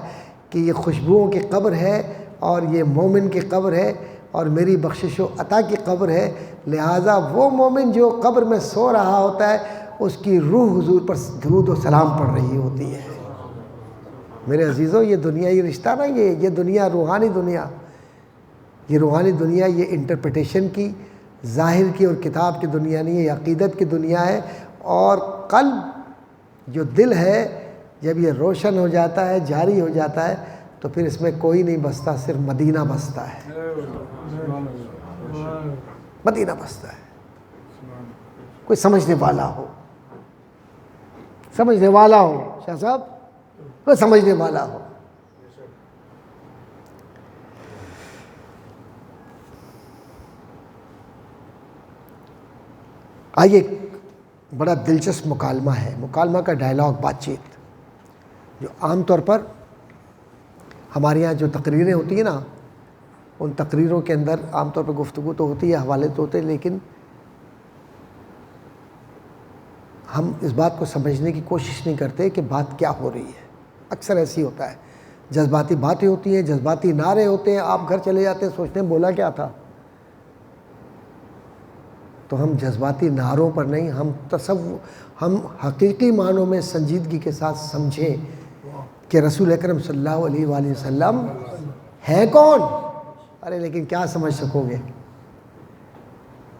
کہ یہ خوشبوؤں کی قبر ہے اور یہ مومن کی قبر ہے اور میری بخشش و عطا کی قبر ہے. لہٰذا وہ مومن جو قبر میں سو رہا ہوتا ہے اس کی روح حضور پر درود و سلام پڑھ رہی ہوتی ہے. میرے عزیزوں، یہ دنیا، یہ رشتہ نا، یہ دنیا روحانی دنیا، یہ روحانی دنیا، یہ انٹرپریٹیشن کی ظاہر کی اور کتاب کی دنیا نہیں ہے، یہ عقیدت کی دنیا ہے. اور قلب جو دل ہے جب یہ روشن ہو جاتا ہے، جاری ہو جاتا ہے، تو پھر اس میں کوئی نہیں بستا، صرف مدینہ بستا ہے. مدینہ بستا ہے. کوئی سمجھنے والا ہو، سمجھنے والا ہو شاہ صاحب، کوئی سمجھنے والا ہو. آئیے، بڑا دلچسپ مکالمہ ہے، مکالمہ کا ڈائلاگ، بات چیت، جو عام طور پر ہمارے یہاں جو تقریریں ہوتی ہیں نا، ان تقریروں کے اندر عام طور پر گفتگو تو ہوتی ہے، حوالے تو ہوتے ہیں، لیکن ہم اس بات کو سمجھنے کی کوشش نہیں کرتے کہ بات کیا ہو رہی ہے. اکثر ایسی ہوتا ہے، جذباتی باتیں ہوتی ہیں، جذباتی نعرے ہوتے ہیں، آپ گھر چلے جاتے ہیں سوچتے ہیں بولا کیا تھا. تو ہم جذباتی نعروں پر نہیں، ہم حقیقی معنوں میں سنجیدگی کے ساتھ سمجھیں کہ رسول اکرم صلی اللہ علیہ وآلہ وسلم ہے کون. ارے لیکن کیا سمجھ سکو گے،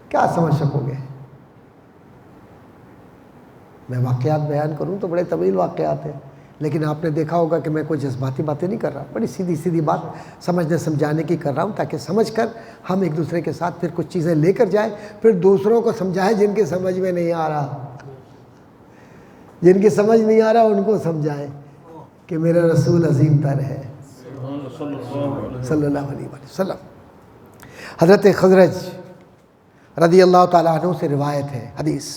کیا سمجھ سکو گے. میں واقعات بیان کروں تو بڑے طویل واقعات ہیں، لیکن آپ نے دیکھا ہوگا کہ میں کوئی جذباتی باتیں نہیں کر رہا، بڑی سیدھی سیدھی بات سمجھنے سمجھانے کی کر رہا ہوں، تاکہ سمجھ کر ہم ایک دوسرے کے ساتھ پھر کچھ چیزیں لے کر جائیں، پھر دوسروں کو سمجھائیں جن کی سمجھ میں نہیں آ رہا، جن کی سمجھ نہیں آ رہا ان کو سمجھائیں کہ میرا رسول عظیم تر ہے صلی اللہ علیہ وسلم. حضرت خزرج رضی اللہ تعالیٰ عنہ سے روایت ہے، حدیث.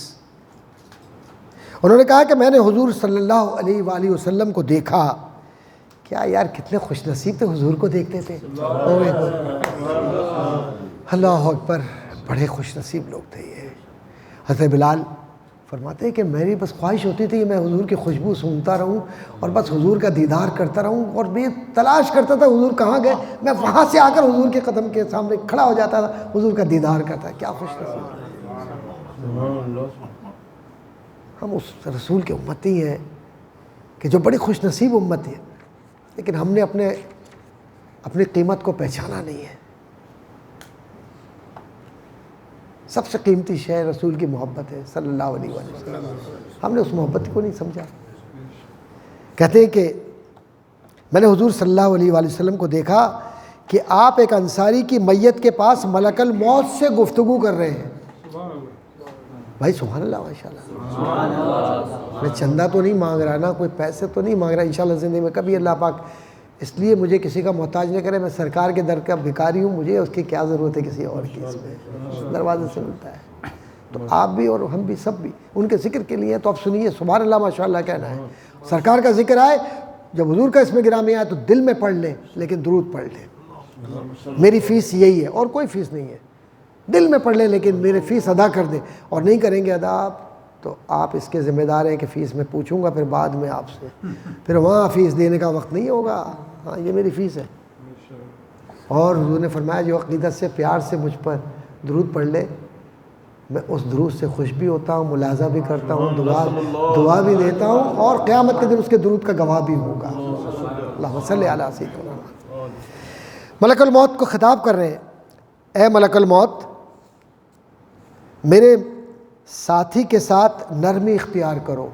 انہوں نے کہا کہ میں نے حضور صلی اللہ علیہ وآلہ وسلم کو دیکھا. کیا یار کتنے خوش نصیب تھے، حضور کو دیکھتے تھے. اللہ اکبر، بڑے خوش نصیب لوگ تھے یہ. حضرت بلال فرماتے ہیں کہ میری بس خواہش ہوتی تھی کہ میں حضور کی خوشبو سونگھتا رہوں اور بس حضور کا دیدار کرتا رہوں، اور میں تلاش کرتا تھا حضور کہاں گئے، میں وہاں سے آ کر حضور کے قدم کے سامنے کھڑا ہو جاتا تھا، حضور کا دیدار کرتا. کیا خوش نصیب. ہم اس رسول کے امتی ہیں کہ جو بڑی خوش نصیب امت ہے، لیکن ہم نے اپنی قیمت کو پہچانا نہیں ہے. سب سے قیمتی شے رسول کی محبت ہے صلی اللہ علیہ وسلم. ہم نے اس محبت کو نہیں سمجھا. کہتے ہیں کہ میں نے حضور صلی اللہ علیہ وآلہ وسلم کو دیکھا کہ آپ ایک انصاری کی میت کے پاس ملک الموت سے گفتگو کر رہے ہیں. بھائی سبحان اللہ، ماشاء اللہ. میں چندہ تو نہیں مانگ رہا، نا کوئی پیسے تو نہیں مانگ رہا، انشاءاللہ زندگی میں کبھی اللہ پاک اس لیے مجھے کسی کا محتاج نہ کرے. میں سرکار کے در کا بھکاری ہوں، مجھے اس کی کیا ضرورت ہے کسی اور کی، اس میں دروازے سے ملتا ہے. تو آپ بھی اور ہم بھی سب بھی ان کے ذکر کے لیے. تو آپ سنیے، سبحان اللہ ماشاء اللہ کہنا ہے. سرکار کا ذکر آئے، جب حضور کا اسم گرامی آئے تو دل میں پڑھ لیں، لیکن درود پڑھ لیں. میری فیس یہی ہے، اور کوئی فیس نہیں ہے. دل میں پڑھ لیں لیکن میرے فیس ادا کر دیں. اور نہیں کریں گے ادا آپ تو آپ اس کے ذمہ دار ہیں کہ فیس میں پوچھوں گا پھر بعد میں آپ سے، پھر وہاں فیس دینے کا وقت نہیں ہوگا. ہاں یہ میری فیس ہے. اور حضور نے فرمایا جو عقیدت سے پیار سے مجھ پر درود پڑھ لے، میں اس درود سے خوش بھی ہوتا ہوں، ملاحظہ بھی کرتا ہوں، دعا بھی دیتا ہوں، اور قیامت کے دن اس کے درود کا گواہ بھی ہوگا. اللہم صلی علی سیدنا. ملک الموت کو خطاب کر رہے ہیں، اے ملک الموت، میرے ساتھی کے ساتھ نرمی اختیار کرو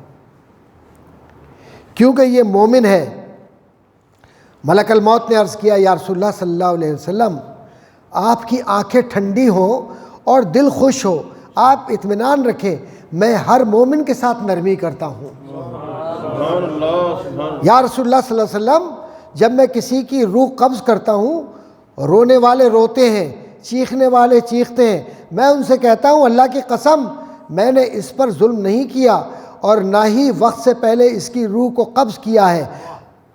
کیونکہ یہ مومن ہے. ملک الموت نے عرض کیا، یا رسول اللہ صلی اللہ علیہ وسلم، آپ کی آنکھیں ٹھنڈی ہوں اور دل خوش ہو، آپ اطمینان رکھیں، میں ہر مومن کے ساتھ نرمی کرتا ہوں. یا رسول اللہ صلی اللہ علیہ وسلم، جب میں کسی کی روح قبض کرتا ہوں، رونے والے روتے ہیں، چیخنے والے چیختے ہیں، میں ان سے کہتا ہوں اللہ کی قسم میں نے اس پر ظلم نہیں کیا اور نہ ہی وقت سے پہلے اس کی روح کو قبض کیا ہے،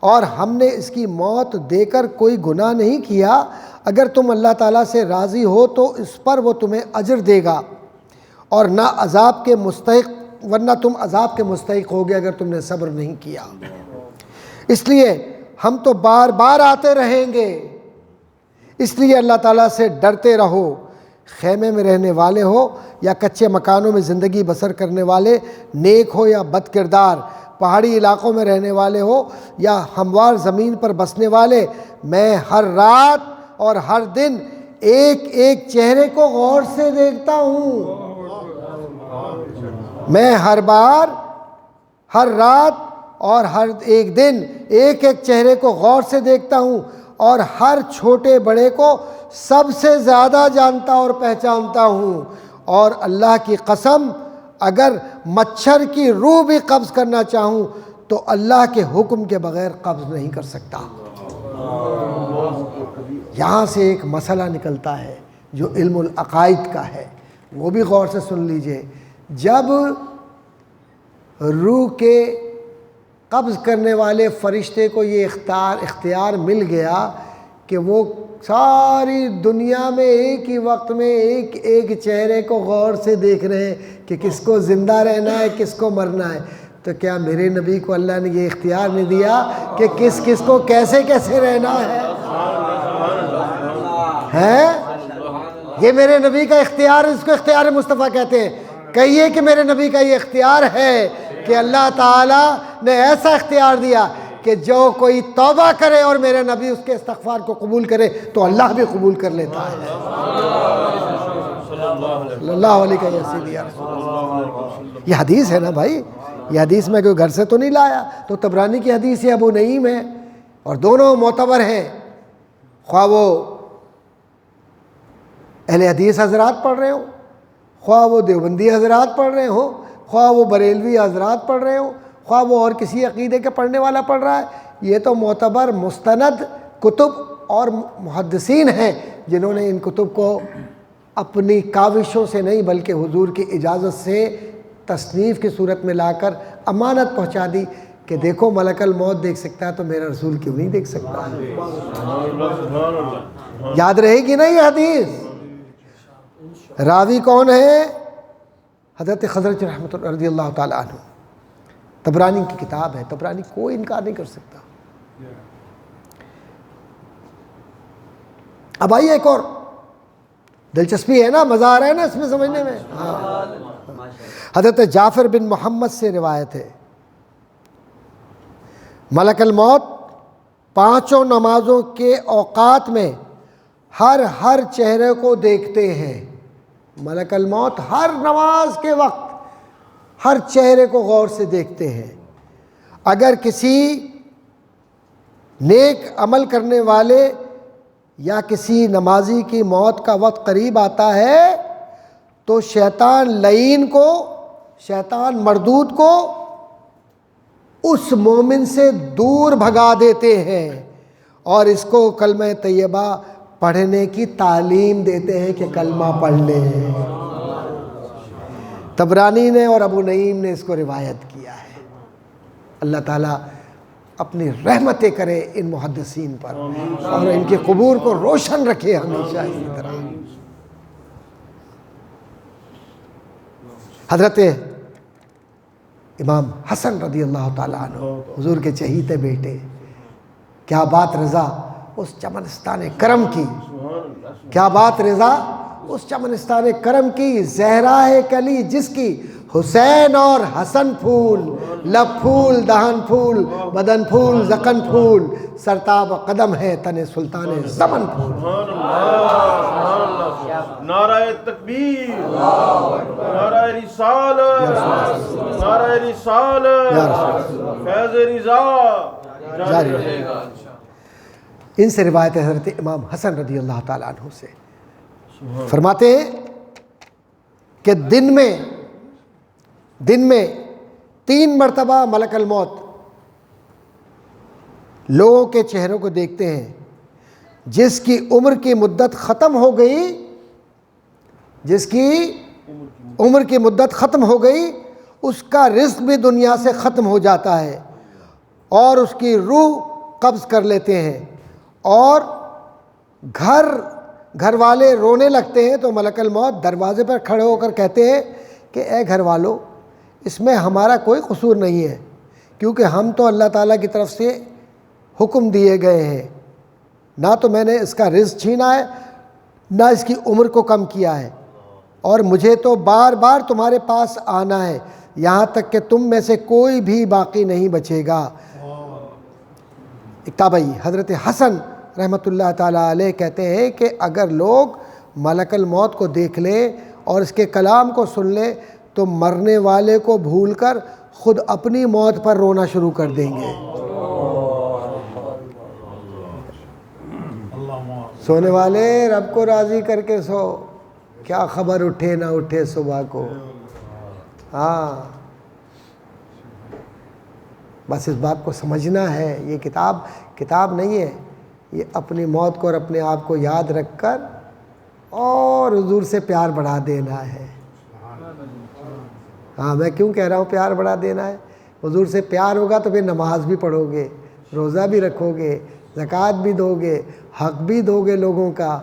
اور ہم نے اس کی موت دے کر کوئی گناہ نہیں کیا. اگر تم اللہ تعالیٰ سے راضی ہو تو اس پر وہ تمہیں اجر دے گا، اور نہ عذاب کے مستحق، ورنہ تم عذاب کے مستحق ہوگے اگر تم نے صبر نہیں کیا. اس لیے ہم تو بار بار آتے رہیں گے، اس لیے اللہ تعالیٰ سے ڈرتے رہو. خیمے میں رہنے والے ہو یا کچے مکانوں میں زندگی بسر کرنے والے، نیک ہو یا بد کردار، پہاڑی علاقوں میں رہنے والے ہو یا ہموار زمین پر بسنے والے، میں ہر رات اور ہر دن ایک ایک چہرے کو غور سے دیکھتا ہوں. میں ہر بار، ہر رات اور ہر ایک دن ایک ایک چہرے کو غور سے دیکھتا ہوں اور ہر چھوٹے بڑے کو سب سے زیادہ جانتا اور پہچانتا ہوں. اور اللہ کی قسم اگر مچھر کی روح بھی قبض کرنا چاہوں تو اللہ کے حکم کے بغیر قبض نہیں کر سکتا. یہاں سے ایک مسئلہ نکلتا ہے جو علم العقائد کا ہے، وہ بھی غور سے سن لیجئے. جب روح کے قبض کرنے والے فرشتے کو یہ اختیار مل گیا کہ وہ ساری دنیا میں ایک ہی وقت میں ایک ایک چہرے کو غور سے دیکھ رہے ہیں کہ کس کو زندہ رہنا ہے، کس کو مرنا ہے، تو کیا میرے نبی کو اللہ نے یہ اختیار نہیں دیا کہ کس کس کو کیسے کیسے رہنا ہے؟ یہ میرے نبی کا اختیار، اس کو اختیار مصطفیٰ کہتے ہیں. کہیے کہ میرے نبی کا یہ اختیار ہے کہ اللہ تعالیٰ نے ایسا اختیار دیا کہ جو کوئی توبہ کرے اور میرے نبی اس کے استغفار کو قبول کرے تو اللہ بھی قبول کر لیتا ہے. صلی اللہ علیہ وسلم. یہ حدیث ہے نا بھائی، یہ حدیث میں کوئی گھر سے تو نہیں لایا. تو طبرانی کی حدیث ہے، ابو نعیم ہے، اور دونوں معتبر ہیں. خواہ وہ اہل حدیث حضرات پڑھ رہے ہوں، خواہ وہ دیوبندی حضرات پڑھ رہے ہوں، خواہ وہ بریلوی حضرات پڑھ رہے ہوں، خواہ وہ اور کسی عقیدے کے پڑھنے والا پڑھ رہا ہے، یہ تو معتبر مستند کتب اور محدثین ہیں جنہوں نے ان کتب کو اپنی کاوشوں سے نہیں بلکہ حضور کی اجازت سے تصنیف کی صورت میں لا کر امانت پہنچا دی کہ دیکھو ملک الموت دیکھ سکتا ہے تو میرا رسول کیوں نہیں دیکھ سکتا. یاد رہے گی نا یہ حدیث. راوی کون ہے؟ حضرت خضرج رحمۃ اللہ رضی اللہ تعالیٰ عنہ. طبرانی کی کتاب ہے، طبرانی کوئی انکار نہیں کر سکتا. اب آئیے ایک اور دلچسپی ہے نا، مزہ آ رہا ہے نا اس میں سمجھنے میں. حضرت جعفر بن محمد سے روایت ہے، ملک الموت 5 نمازوں کے اوقات میں ہر چہرے کو دیکھتے ہیں. ملک الموت ہر نماز کے وقت ہر چہرے کو غور سے دیکھتے ہیں. اگر کسی نیک عمل کرنے والے یا کسی نمازی کی موت کا وقت قریب آتا ہے تو شیطان لعین کو، شیطان مردود کو اس مومن سے دور بھگا دیتے ہیں اور اس کو کلمہ طیبہ پڑھنے کی تعلیم دیتے ہیں کہ کلمہ پڑھ لیں. طبرانی نے اور ابو نعیم نے اس کو روایت کیا ہے. اللہ تعالیٰ اپنی رحمتیں کرے ان محدثین پر اور ان کے قبور کو روشن رکھے ہمیشہ اسی طرح. حضرت امام حسن رضی اللہ تعالیٰ عنہ حضور کے چہیتے بیٹے، کیا بات رضا اس چمنستان کرم کی، کیا بات رضا اس چمنستان کرم کی. زہرا ہے کلی جس کی حسین اور حسن پھول، لب پھول دہن پھول بدن پھول زقن پھول، سرتاب قدم ہے تن سلطان زمن پھول. نعرہ تکبیر، نعرہ رسالت، نعرہ رسالت، فیض رضا جاری رہے گا. ان سے روایت ہے حضرت امام حسن رضی اللہ تعالیٰ عنہ سے، فرماتے ہیں کہ دن میں 3 مرتبہ ملک الموت لوگوں کے چہروں کو دیکھتے ہیں. جس کی عمر کی مدت ختم ہو گئی، جس کی عمر کی مدت ختم ہو گئی اس کا رزق بھی دنیا سے ختم ہو جاتا ہے اور اس کی روح قبض کر لیتے ہیں اور گھر والے رونے لگتے ہیں تو ملک الموت دروازے پر کھڑے ہو کر کہتے ہیں کہ اے گھر والو، اس میں ہمارا کوئی قصور نہیں ہے کیونکہ ہم تو اللہ تعالیٰ کی طرف سے حکم دیے گئے ہیں، نہ تو میں نے اس کا رزق چھینا ہے نہ اس کی عمر کو کم کیا ہے، اور مجھے تو بار بار تمہارے پاس آنا ہے یہاں تک کہ تم میں سے کوئی بھی باقی نہیں بچے گا. ایک تابعی حضرت حسن رحمۃ اللہ تعالیٰ علیہ کہتے ہیں کہ اگر لوگ ملک الموت کو دیکھ لیں اور اس کے کلام کو سن لیں تو مرنے والے کو بھول کر خود اپنی موت پر رونا شروع کر دیں گے۔ سونے والے رب کو راضی کر کے سو، کیا خبر اٹھے نہ اٹھے صبح کو۔ ہاں بس اس بات کو سمجھنا ہے، یہ کتاب نہیں ہے، یہ اپنی موت کو اور اپنے آپ کو یاد رکھ کر اور حضور سے پیار بڑھا دینا ہے۔ ہاں میں کیوں کہہ رہا ہوں پیار بڑھا دینا ہے؟ حضور سے پیار ہوگا تو پھر نماز بھی پڑھو گے، روزہ بھی رکھو گے، زکوٰۃ بھی دو گے، حق بھی دو گے لوگوں کا،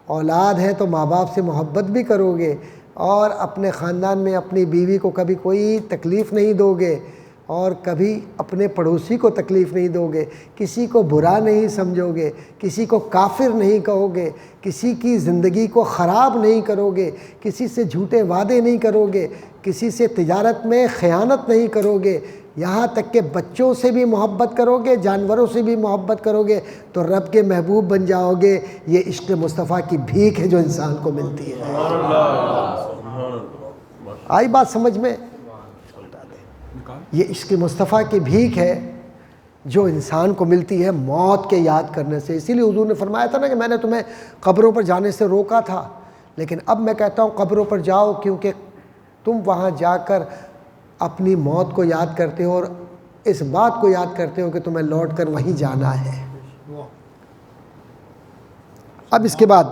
اولاد ہے تو ماں باپ سے محبت بھی کرو گے، اور اپنے خاندان میں اپنی بیوی کو کبھی کوئی تکلیف نہیں دو گے، اور کبھی اپنے پڑوسی کو تکلیف نہیں دو گے، کسی کو برا نہیں سمجھو گے، کسی کو کافر نہیں کہو گے، کسی کی زندگی کو خراب نہیں کرو گے، کسی سے جھوٹے وعدے نہیں کرو گے، کسی سے تجارت میں خیانت نہیں کرو گے، یہاں تک کہ بچوں سے بھی محبت کرو گے، جانوروں سے بھی محبت کرو گے تو رب کے محبوب بن جاؤ گے۔ یہ عشق مصطفیٰ کی بھیک ہے جو انسان کو ملتی ہے۔ آئی بات سمجھ میں؟ یہ عشق مصطفیٰ کی بھیک ہے جو انسان کو ملتی ہے موت کے یاد کرنے سے۔ اسی لیے حضور نے فرمایا تھا نا کہ میں نے تمہیں قبروں پر جانے سے روکا تھا، لیکن اب میں کہتا ہوں قبروں پر جاؤ، کیونکہ تم وہاں جا کر اپنی موت کو یاد کرتے ہو اور اس بات کو یاد کرتے ہو کہ تمہیں لوٹ کر وہیں جانا ہے۔ اب اس کے بعد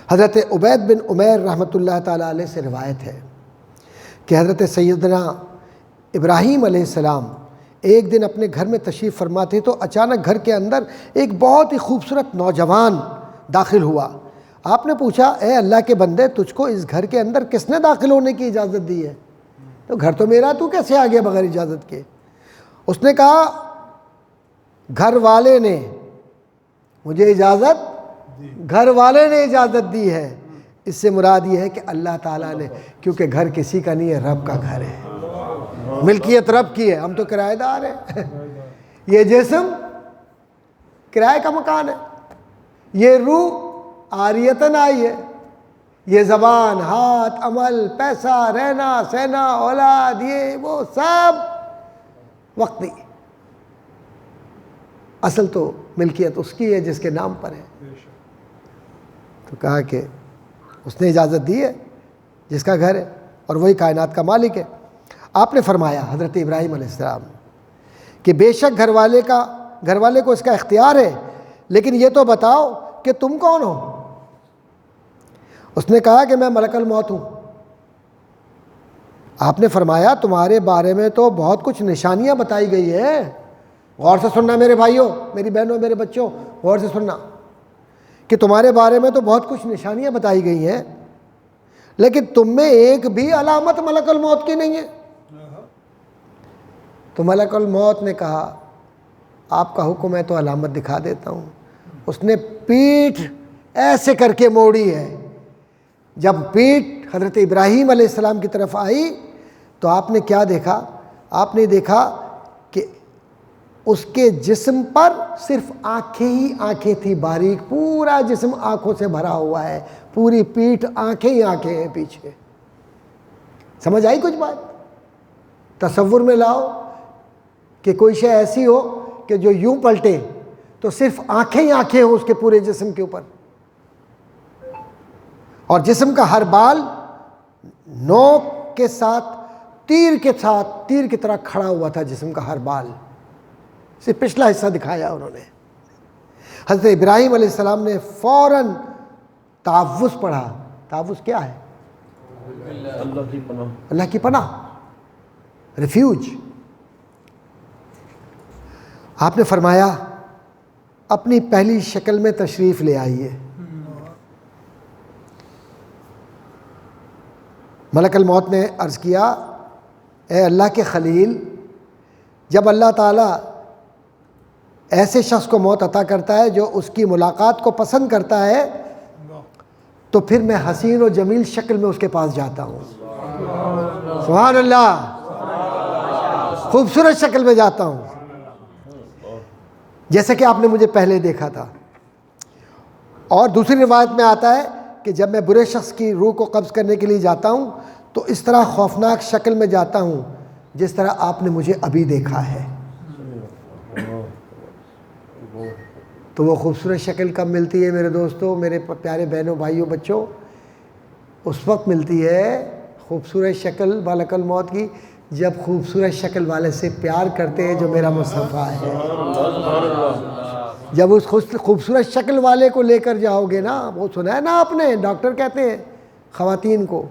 حضرت عبید بن عمیر رحمۃ اللہ تعالیٰ علیہ سے روایت ہے کہ حضرت سیدنا ابراہیم علیہ السلام ایک دن اپنے گھر میں تشریف فرما تھے تو اچانک گھر کے اندر ایک بہت ہی خوبصورت نوجوان داخل ہوا۔ آپ نے پوچھا، اے اللہ کے بندے، تجھ کو اس گھر کے اندر کس نے داخل ہونے کی اجازت دی ہے؟ تو گھر تو میرا، تو کیسے آ گیا بغیر اجازت کے؟ اس نے کہا گھر والے نے مجھے اجازت، گھر والے نے اجازت دی ہے۔ اس سے مراد یہ ہے کہ اللہ تعالیٰ نے، کیونکہ گھر کسی کا نہیں ہے، رب کا گھر ہے، ملکیت رب کی ہے، ہم تو کرایہ دار ہیں۔ یہ جسم کرایہ کا مکان ہے، یہ روح عاریتاً آئی ہے، یہ زبان، ہاتھ، عمل، پیسہ، رہنا سہنا، اولاد، یہ وہ سب وقتی، اصل تو ملکیت اس کی ہے جس کے نام پر ہے۔ تو کہا کہ اس نے اجازت دی ہے جس کا گھر ہے، اور وہی کائنات کا مالک ہے۔ آپ نے فرمایا حضرت ابراہیم علیہ السلام کہ بے شک گھر والے کو اس کا اختیار ہے، لیکن یہ تو بتاؤ کہ تم کون ہو؟ اس نے کہا کہ میں ملک الموت ہوں۔ آپ نے فرمایا تمہارے بارے میں تو بہت کچھ نشانیاں بتائی گئی ہیں، غور سے سننا میرے بھائیوں، میری بہنوں، میرے بچوں، غور سے سننا کہ تمہارے بارے میں تو بہت کچھ نشانیاں بتائی گئی ہیں، لیکن تم میں ایک بھی علامت ملک الموت کی نہیں ہے۔ تو ملک الموت نے کہا آپ کا حکم ہے تو علامت دکھا دیتا ہوں۔ اس نے پیٹھ ایسے کر کے موڑی ہے، جب پیٹھ حضرت ابراہیم علیہ السلام کی طرف آئی تو آپ نے کیا دیکھا؟ آپ نے دیکھا کہ اس کے جسم پر صرف آنکھیں ہی آنکھیں تھی، باریک، پورا جسم آنکھوں سے بھرا ہوا ہے، پوری پیٹھ آنکھیں ہی آنکھیں ہیں پیچھے۔ سمجھ آئی کچھ بات؟ تصور میں لاؤ کہ کوئی شے ایسی ہو کہ جو یوں پلٹے تو صرف آنکھیں ہی آنکھیں ہوں اس کے پورے جسم کے اوپر، اور جسم کا ہر بال نوک کے ساتھ تیر کی طرح کھڑا ہوا تھا، جسم کا ہر بال۔ صرف پچھلا حصہ دکھایا انہوں نے۔ حضرت ابراہیم علیہ السلام نے فوراً تعوذ پڑھا۔ تعوذ کیا ہے؟ اللہ کی پناہ، ریفیوج۔ آپ نے فرمایا اپنی پہلی شکل میں تشریف لے آئیے۔ ملک الموت نے عرض کیا اے اللہ کے خلیل، جب اللہ تعالیٰ ایسے شخص کو موت عطا کرتا ہے جو اس کی ملاقات کو پسند کرتا ہے تو پھر میں حسین و جمیل شکل میں اس کے پاس جاتا ہوں۔ سبحان اللہ، خوبصورت شکل میں جاتا ہوں۔ جیسے کہ آپ نے مجھے پہلے دیکھا تھا. اور دوسری روایت میں آتا ہے کہ جب میں برے شخص کی روح کو قبض کرنے کے لیے جاتا ہوں تو اس طرح خوفناک شکل میں جاتا ہوں جس طرح آپ نے مجھے ابھی دیکھا ہے. تو وہ خوبصورت شکل کب ملتی ہے میرے دوستوں، میرے پیارے بہنوں، بھائیوں، بچوں؟ اس وقت ملتی ہے خوبصورت شکل ملک الموت کی جب خوبصورت شکل والے سے پیار کرتے ہیں جو میرا مصطفیٰ ہے. جب اس خوبصورت شکل والے کو لے کر جاؤ گے نا، وہ سنا ہے نا آپ نے، ڈاکٹر کہتے ہیں خواتین کو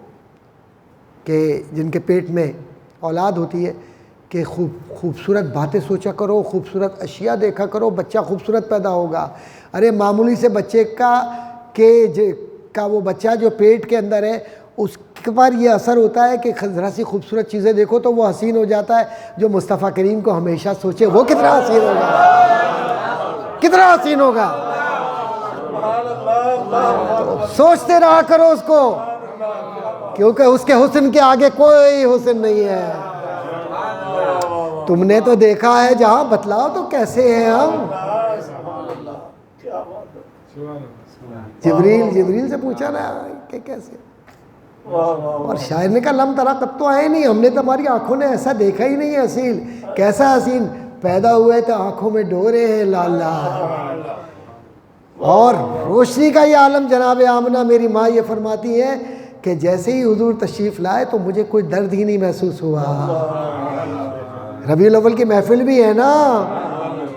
کہ جن کے پیٹ میں اولاد ہوتی ہے کہ خوبصورت باتیں سوچا کرو، خوبصورت اشیاء دیکھا کرو، بچہ خوبصورت پیدا ہوگا. ارے معمولی سے بچے کا وہ بچہ جو پیٹ کے اندر ہے اس پر یہ اثر ہوتا ہے کہ ذرا سی خوبصورت چیزیں دیکھو تو وہ حسین ہو جاتا ہے. جو مصطفیٰ کریم کو ہمیشہ سوچے وہ کتنا حسین ہوگا، کتنا حسین ہوگا. سوچتے رہا کرو اس کو، کیونکہ اس کے حسن کے آگے کوئی حسن نہیں ہے. تم نے تو دیکھا ہے جہاں، بتلاؤ تو کیسے ہیں ہم. جبریل سے پوچھا نا کہ کیسے، اور شاعر نے کہا لم ترا قط، تو آئے نہیں، ہم نے تمہاری آنکھوں نے ایسا دیکھا ہی نہیں ہے حسین. کیسا حسین؟ پیدا ہوئے تو آنکھوں میں ڈورے ہیں لالا. اور روشنی کا یہ عالم. جناب آمنہ میری ماں یہ فرماتی ہے کہ جیسے ہی حضور تشریف لائے تو مجھے کوئی درد ہی نہیں محسوس ہوا. ربیع الاول کی محفل بھی ہے نا،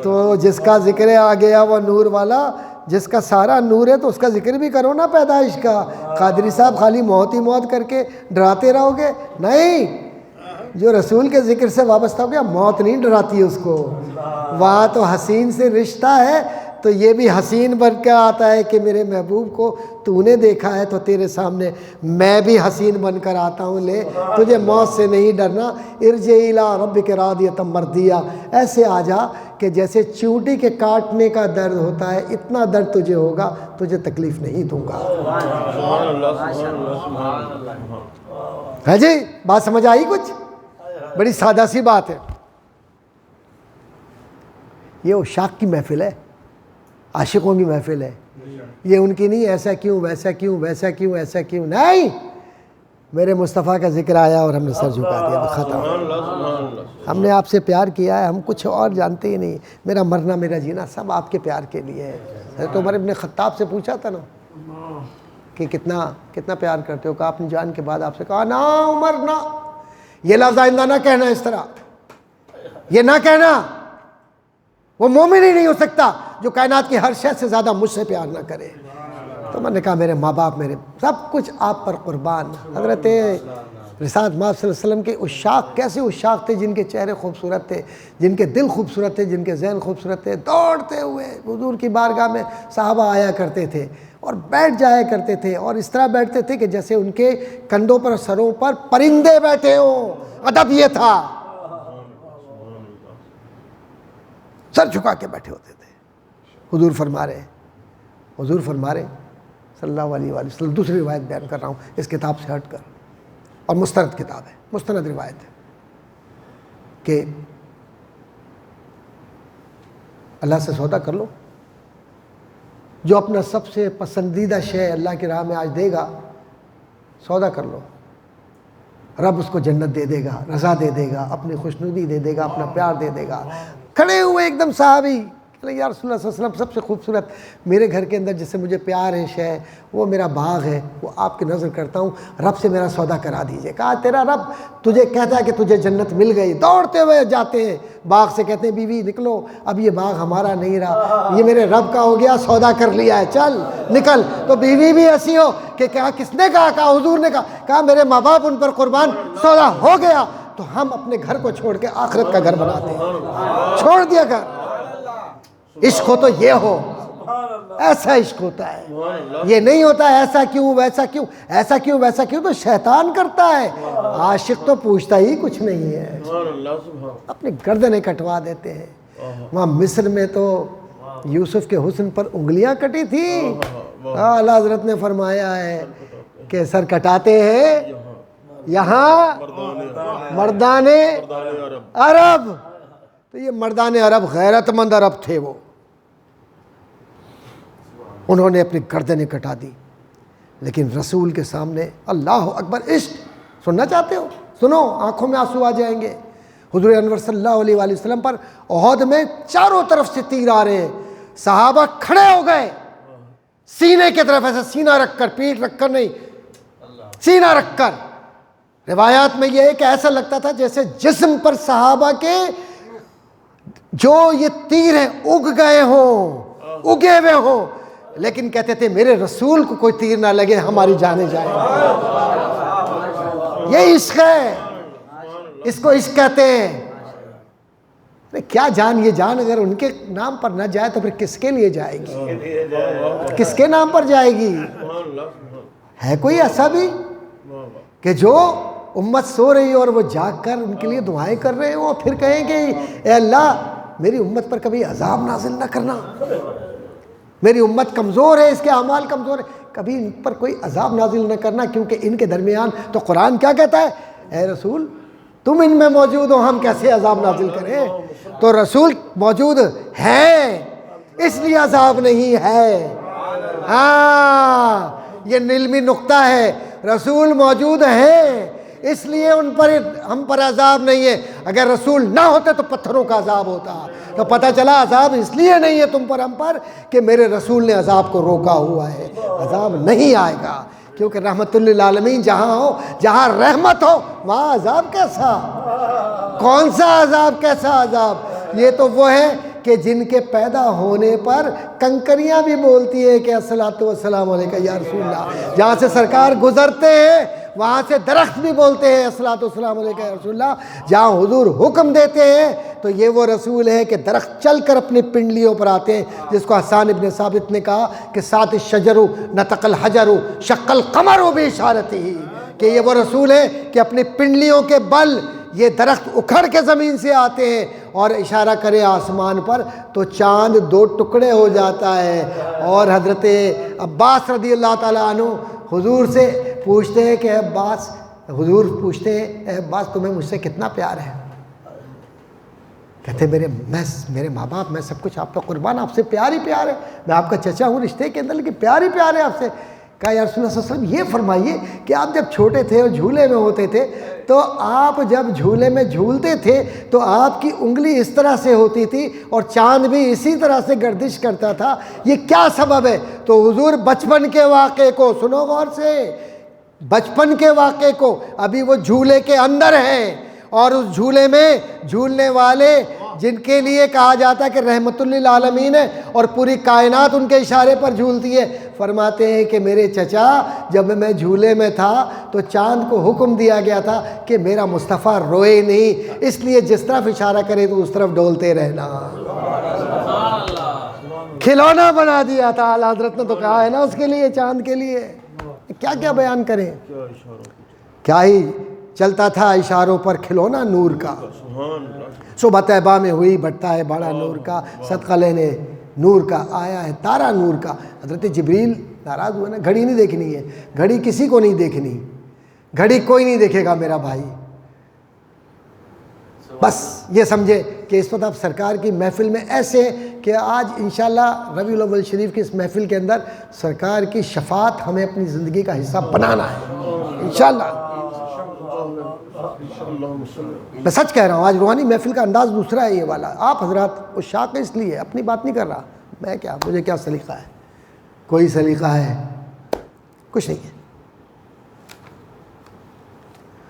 تو جس کا ذکر آ گیا وہ نور والا، جس کا سارا نور ہے تو اس کا ذکر بھی کرو نا پیدائش کا. قادری صاحب خالی موت ہی موت کر کے ڈراتے رہو گے؟ نہیں، جو رسول کے ذکر سے وابستہ ہو گیا موت نہیں ڈراتی اس کو. وہاں تو حسین سے رشتہ ہے، تو یہ بھی حسین بن کے آتا ہے کہ میرے محبوب کو تو نے دیکھا ہے تو تیرے سامنے میں بھی حسین بن کر آتا ہوں. لے تجھے موت سے نہیں ڈرنا. ارجع الی ربک راضیۃ مرضیہ، ایسے آ جا کہ جیسے چیونٹی کے کاٹنے کا درد ہوتا ہے اتنا درد تجھے ہوگا، تجھے تکلیف نہیں دوں گا. ہے جی، بات سمجھ آئی؟ کچھ بڑی سادہ سی بات ہے. یہ عشاق کی محفل ہے، عاشقوں کی محفل ہے. یہ ان کی نہیں ایسا کیوں ویسا کیوں ویسا کیوں ایسا کیوں، نہیں. میرے مصطفیٰ کا ذکر آیا اور ہم نے سر جھکا دیا، ختم. ہم نے آپ سے پیار کیا ہے، ہم کچھ اور جانتے ہی نہیں. میرا مرنا میرا جینا سب آپ کے پیار کے لیے ہے. حضرت عمر ابن خطاب سے پوچھا تھا نا کہ کتنا پیار کرتے ہو، کہا اپنی جان کے بعد آپ سے کہا نا عمر نا، یہ لفظ آئندہ نہ کہنا، اس طرح یہ نہ کہنا. وہ مومن ہی نہیں ہو سکتا جو کائنات کی ہر شے سے زیادہ مجھ سے پیار نہ کرے. تو میں نے کہا میرے ماں باپ، میرے سب کچھ آپ پر قربان. حضرت رسالت مآب صلی اللہ علیہ وسلم کے عشاق کیسے عشاق تھے، جن کے چہرے خوبصورت تھے، جن کے دل خوبصورت تھے، جن کے ذہن خوبصورت تھے. دوڑتے ہوئے حضور کی بارگاہ میں صحابہ آیا کرتے تھے اور بیٹھ جایا کرتے تھے، اور اس طرح بیٹھتے تھے کہ جیسے ان کے کندھوں پر، سروں پر پرندے بیٹھے ہوں. ادب یہ تھا، سر جھکا کے بیٹھے ہوتے تھے. حضور فرما رہے صلی اللہ علیہ وآلہ وسلم. دوسری روایت بیان کر رہا ہوں اس کتاب سے ہٹ کر، اور مستند کتاب ہے، مستند روایت ہے کہ اللہ سے سودا کر لو، جو اپنا سب سے پسندیدہ شے اللہ کی راہ میں آج دے گا، سودا کر لو. رب اس کو جنت دے دے گا، رضا دے دے گا، اپنی خوشنودی دے دے گا، اپنا پیار دے دے گا. کھڑے ہوئے ایک دم صحابی، یا رسول اللہ صلی اللہ علیہ وسلم، سب سے خوبصورت میرے گھر کے اندر جس سے مجھے پیار ہے شے، وہ میرا باغ ہے، وہ آپ کی نظر کرتا ہوں، رب سے میرا سودا کرا دیجئے. کہا تیرا رب تجھے کہتا ہے کہ تجھے جنت مل گئی. دوڑتے ہوئے جاتے ہیں باغ سے، کہتے ہیں بیوی نکلو، اب یہ باغ ہمارا نہیں رہا، یہ میرے رب کا ہو گیا، سودا کر لیا ہے، چل نکل. تو بیوی بھی ایسی ہو کہ کہا کس نے کہا؟ کہا حضور نے کہا میرے ماں باپ ان پر قربان، سودا ہو گیا. تو ہم اپنے گھر کو چھوڑ کے آخرت کا گھر بناتے ہیں. چھوڑ دیا گھر. عشق ہو تو یہ ہو، ایسا عشق ہوتا ہے. یہ نہیں ہوتا ایسا کیوں ویسا کیوں، ایسا کیوں ویسا کیوں، تو شیطان کرتا ہے. عاشق تو پوچھتا ہی کچھ نہیں ہے، اپنی گردنیں کٹوا دیتے ہیں. وہاں مصر میں تو یوسف کے حسن پر انگلیاں کٹی تھی. اعلیٰ حضرت نے فرمایا ہے کہ سر کٹاتے ہیں یہاں مردان عرب. تو یہ مردان عرب غیرت مند عرب تھے، وہ انہوں نے اپنی گردنیں کٹا دی، لیکن رسول کے سامنے اللہ اکبر، عشق سننا چاہتے ہو؟ سنو، آنکھوں میں آنسو آ جائیں گے۔ حضور انور صلی اللہ علیہ وآلہ وسلم پر احد میں چاروں طرف سے تیر آ رہے ہیں، صحابہ کھڑے ہو گئے سینے کی طرف، ایسا سینہ رکھ کر، پیٹھ رکھ کر نہیں، سینہ رکھ کر۔ روایات میں یہ ہے کہ ایسا لگتا تھا جیسے جسم پر صحابہ کے جو یہ تیر ہیں اگ گئے ہوں، اگے ہوئے ہوں، لیکن کہتے تھے میرے رسول کو کوئی تیر نہ لگے، ہماری جانیں جائیں۔ یہ عشق ہے، اس کو عشق کہتے ہیں۔ کیا جان، یہ جان اگر ان کے نام پر نہ جائے تو پھر کس کے لیے جائے گی؟ کس کے نام پر جائے گی؟ ہے کوئی ایسا بھی کہ جو امت سو رہی ہے اور وہ جاگ کر ان کے لیے دعائیں کر رہے ہوں اور پھر کہیں کہ اے اللہ میری امت پر کبھی عذاب نازل نہ کرنا، میری امت کمزور ہے، اس کے اعمال کمزور ہے، کبھی ان پر کوئی عذاب نازل نہ کرنا، کیونکہ ان کے درمیان تو قرآن کیا کہتا ہے؟ اے رسول تم ان میں موجود ہو، ہم کیسے عذاب نازل کریں؟ تو رسول موجود ہے اس لیے عذاب نہیں ہے۔ ہاں، یہ علمی نقطہ ہے، رسول موجود ہے اس لیے ان پر ہم پر عذاب نہیں ہے۔ اگر رسول نہ ہوتے تو پتھروں کا عذاب ہوتا، تو پتہ چلا عذاب اس لیے نہیں ہے تم پر ہم پر کہ میرے رسول نے عذاب کو روکا ہوا ہے، عذاب نہیں آئے گا، کیونکہ رحمت للعالمین جہاں ہو، جہاں رحمت ہو وہاں عذاب کیسا؟ کون سا عذاب؟ کیسا عذاب؟ یہ تو وہ ہے کہ جن کے پیدا ہونے پر کنکریاں بھی بولتی ہیں کہ الصلاۃ والسلام علیکہ یا رسول اللہ، جہاں سے سرکار گزرتے ہیں وہاں سے درخت بھی بولتے ہیں الصلاۃ والسلام علیکہ یا رسول اللہ، جہاں حضور حکم دیتے ہیں تو یہ وہ رسول ہے کہ درخت چل کر اپنی پنڈلیوں پر آتے ہیں، جس کو حسان ابن ثابت نے کہا کہ سات الشجر نطق الحجر شق القمر باشارتہ، کہ یہ وہ رسول ہے کہ اپنی پنڈلیوں کے بل یہ درخت اکھڑ کے زمین سے آتے ہیں اور اشارہ کرے آسمان پر تو چاند دو ٹکڑے ہو جاتا ہے۔ اور حضرت عباس رضی اللہ تعالیٰ عنہ حضور سے پوچھتے ہیں کہ عباس، حضور پوچھتے ہیں اے عباس تمہیں مجھ سے کتنا پیار ہے؟ کہتے میرے ماں باپ، میں سب کچھ آپ پہ قربان، آپ سے پیار ہی پیار ہے، میں آپ کا چچا ہوں رشتے کے اندر، لیکن پیار ہی پیار ہے آپ سے۔ کہا یا رسول اللہ صلی اللہ علیہ وسلم یہ فرمائیے کہ آپ جب چھوٹے تھے اور جھولے میں ہوتے تھے تو آپ جب جھولے میں جھولتے تھے تو آپ کی انگلی اس طرح سے ہوتی تھی اور چاند بھی اسی طرح سے گردش کرتا تھا، یہ کیا سبب ہے؟ تو حضور بچپن کے واقعے کو سنو غور سے، بچپن کے واقعے کو، ابھی وہ جھولے کے اندر ہیں اور اس جھولے میں جھولنے والے جن کے لیے کہا جاتا ہے کہ رحمت للعالمین ہے اور پوری کائنات ان کے اشارے پر جھولتی ہے، فرماتے ہیں کہ میرے چچا جب میں جھولے میں تھا تو چاند کو حکم دیا گیا تھا کہ میرا مصطفیٰ روئے نہیں، اس لیے جس طرف اشارہ کرے تو اس طرف ڈولتے رہنا، کھلونا بنا دیا تھا۔ اعلیٰ حضرت نے تو کہا ہے نا اس کے لیے، چاند کے لیے کیا کیا بیان کریں، کیا ہی چلتا تھا اشاروں پر کھلونا نور کا۔ صبح طیبہ میں ہوئی بٹتا ہے بڑا نور کا، صدقہ لینے نور کا آیا ہے تارا نور کا۔ حضرت جبریل ناراض ہوئے نا، گھڑی نہیں دیکھنی ہے، گھڑی کسی کو نہیں دیکھنی، گھڑی کوئی نہیں دیکھے گا میرا بھائی، بس یہ سمجھے کہ اس وقت آپ سرکار کی محفل میں ایسے کہ آج انشاءاللہ ربیع الاول شریف کی اس محفل کے اندر سرکار کی شفاعت ہمیں اپنی زندگی کا حصہ بنانا ہے انشاءاللہ۔ میں سچ کہہ رہا ہوں، آج روحانی محفل کا انداز دوسرا ہے یہ والا، آپ حضرات عشاق اس لیے، اپنی بات نہیں کر رہا میں، کیا مجھے کیا سلیقہ ہے، کوئی سلیقہ ہے کچھ نہیں ہے۔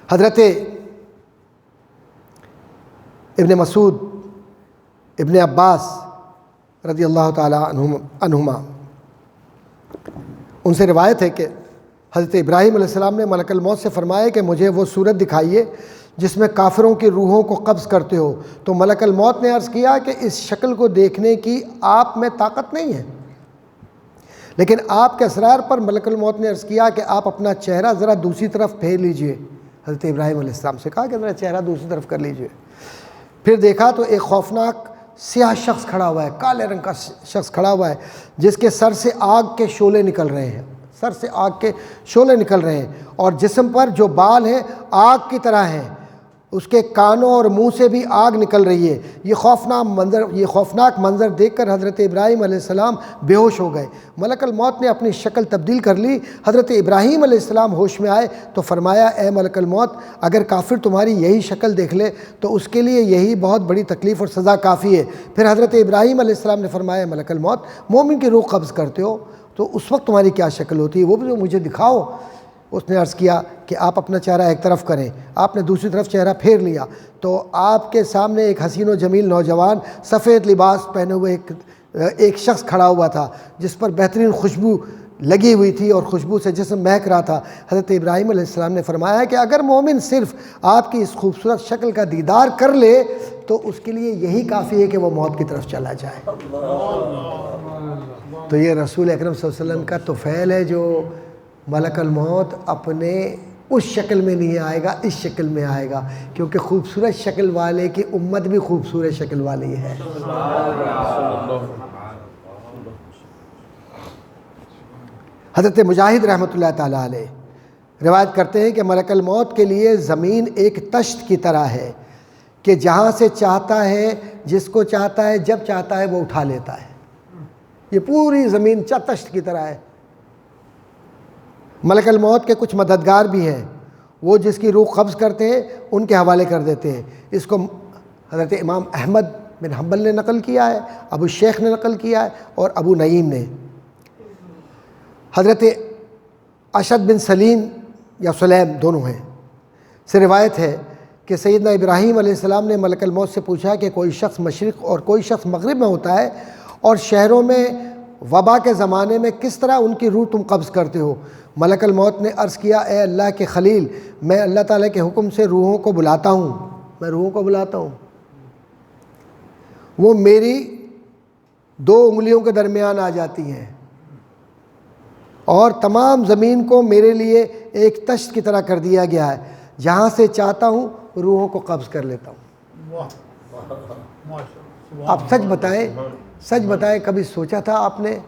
حضرت ابن مسعود، ابن عباس رضی اللہ تعالیٰ عنہما، ان سے روایت ہے کہ حضرت ابراہیم علیہ السلام نے ملک الموت سے فرمایا کہ مجھے وہ صورت دکھائیے جس میں کافروں کی روحوں کو قبض کرتے ہو، تو ملک الموت نے عرض کیا کہ اس شکل کو دیکھنے کی آپ میں طاقت نہیں ہے، لیکن آپ کے اسرار پر ملک الموت نے عرض کیا کہ آپ اپنا چہرہ ذرا دوسری طرف پھیر لیجئے۔ حضرت ابراہیم علیہ السلام سے کہا کہ ذرا چہرہ دوسری طرف کر لیجئے، پھر دیکھا تو ایک خوفناک سیاہ شخص کھڑا ہوا ہے، کالے رنگ کا شخص کھڑا ہوا ہے جس کے سر سے آگ کے شعلے نکل رہے ہیں، سر سے آگ کے شعلے نکل رہے ہیں اور جسم پر جو بال ہیں آگ کی طرح ہیں، اس کے کانوں اور منہ سے بھی آگ نکل رہی ہے۔ یہ خوفناک منظر دیکھ کر حضرت ابراہیم علیہ السلام بے ہوش ہو گئے۔ ملک الموت نے اپنی شکل تبدیل کر لی۔ حضرت ابراہیم علیہ السلام ہوش میں آئے تو فرمایا، اے ملک الموت، اگر کافر تمہاری یہی شکل دیکھ لے تو اس کے لیے یہی بہت بڑی تکلیف اور سزا کافی ہے۔ پھر حضرت ابراہیم علیہ السلام نے فرمایا، ملک الموت، مومن کی روح قبض کرتے ہو تو اس وقت تمہاری کیا شکل ہوتی ہے، وہ بھی مجھے دکھاؤ۔ اس نے عرض کیا کہ آپ اپنا چہرہ ایک طرف کریں۔ آپ نے دوسری طرف چہرہ پھیر لیا تو آپ کے سامنے ایک حسین و جمیل نوجوان سفید لباس پہنے ہوئے ایک شخص کھڑا ہوا تھا، جس پر بہترین خوشبو لگی ہوئی تھی اور خوشبو سے جسم مہک رہا تھا۔ حضرت ابراہیم علیہ السلام نے فرمایا کہ اگر مومن صرف آپ کی اس خوبصورت شکل کا دیدار کر لے تو اس کے لیے یہی کافی ہے کہ وہ موت کی طرف چلا جائے۔ تو یہ رسول اکرم صلی اللہ علیہ وسلم کا طفیل ہے جو ملک الموت اپنے اس شکل میں نہیں آئے گا، اس شکل میں آئے گا، کیونکہ خوبصورت شکل والے کی امت بھی خوبصورت شکل والی ہے۔ حضرت مجاہد رحمۃ اللہ تعالیٰ علیہ روایت کرتے ہیں کہ ملک الموت کے لیے زمین ایک تشت کی طرح ہے کہ جہاں سے چاہتا ہے، جس کو چاہتا ہے، جب چاہتا ہے وہ اٹھا لیتا ہے۔ یہ پوری زمین تشت کی طرح ہے۔ ملک الموت کے کچھ مددگار بھی ہیں، وہ جس کی روح قبض کرتے ہیں ان کے حوالے کر دیتے ہیں۔ اس کو حضرت امام احمد بن حنبل نے نقل کیا ہے، ابو شیخ نے نقل کیا ہے اور ابو نعیم نے۔ حضرت اشد بن سلیم یا سلیم دونوں ہیں سے روایت ہے کہ سیدنا ابراہیم علیہ السلام نے ملک الموت سے پوچھا کہ کوئی شخص مشرق اور کوئی شخص مغرب میں ہوتا ہے اور شہروں میں وبا کے زمانے میں کس طرح ان کی روح تم قبض کرتے ہو؟ ملک الموت نے عرض کیا، اے اللہ کے خلیل، میں اللہ تعالیٰ کے حکم سے روحوں کو بلاتا ہوں، میں روحوں کو بلاتا ہوں، وہ میری 2 انگلیوں کے درمیان آ جاتی ہیں اور تمام زمین کو میرے لیے ایک تشت کی طرح کر دیا گیا ہے، جہاں سے چاہتا ہوں روحوں کو قبض کر لیتا ہوں۔ آپ سچ بتائیں کبھی سوچا تھا آپ نے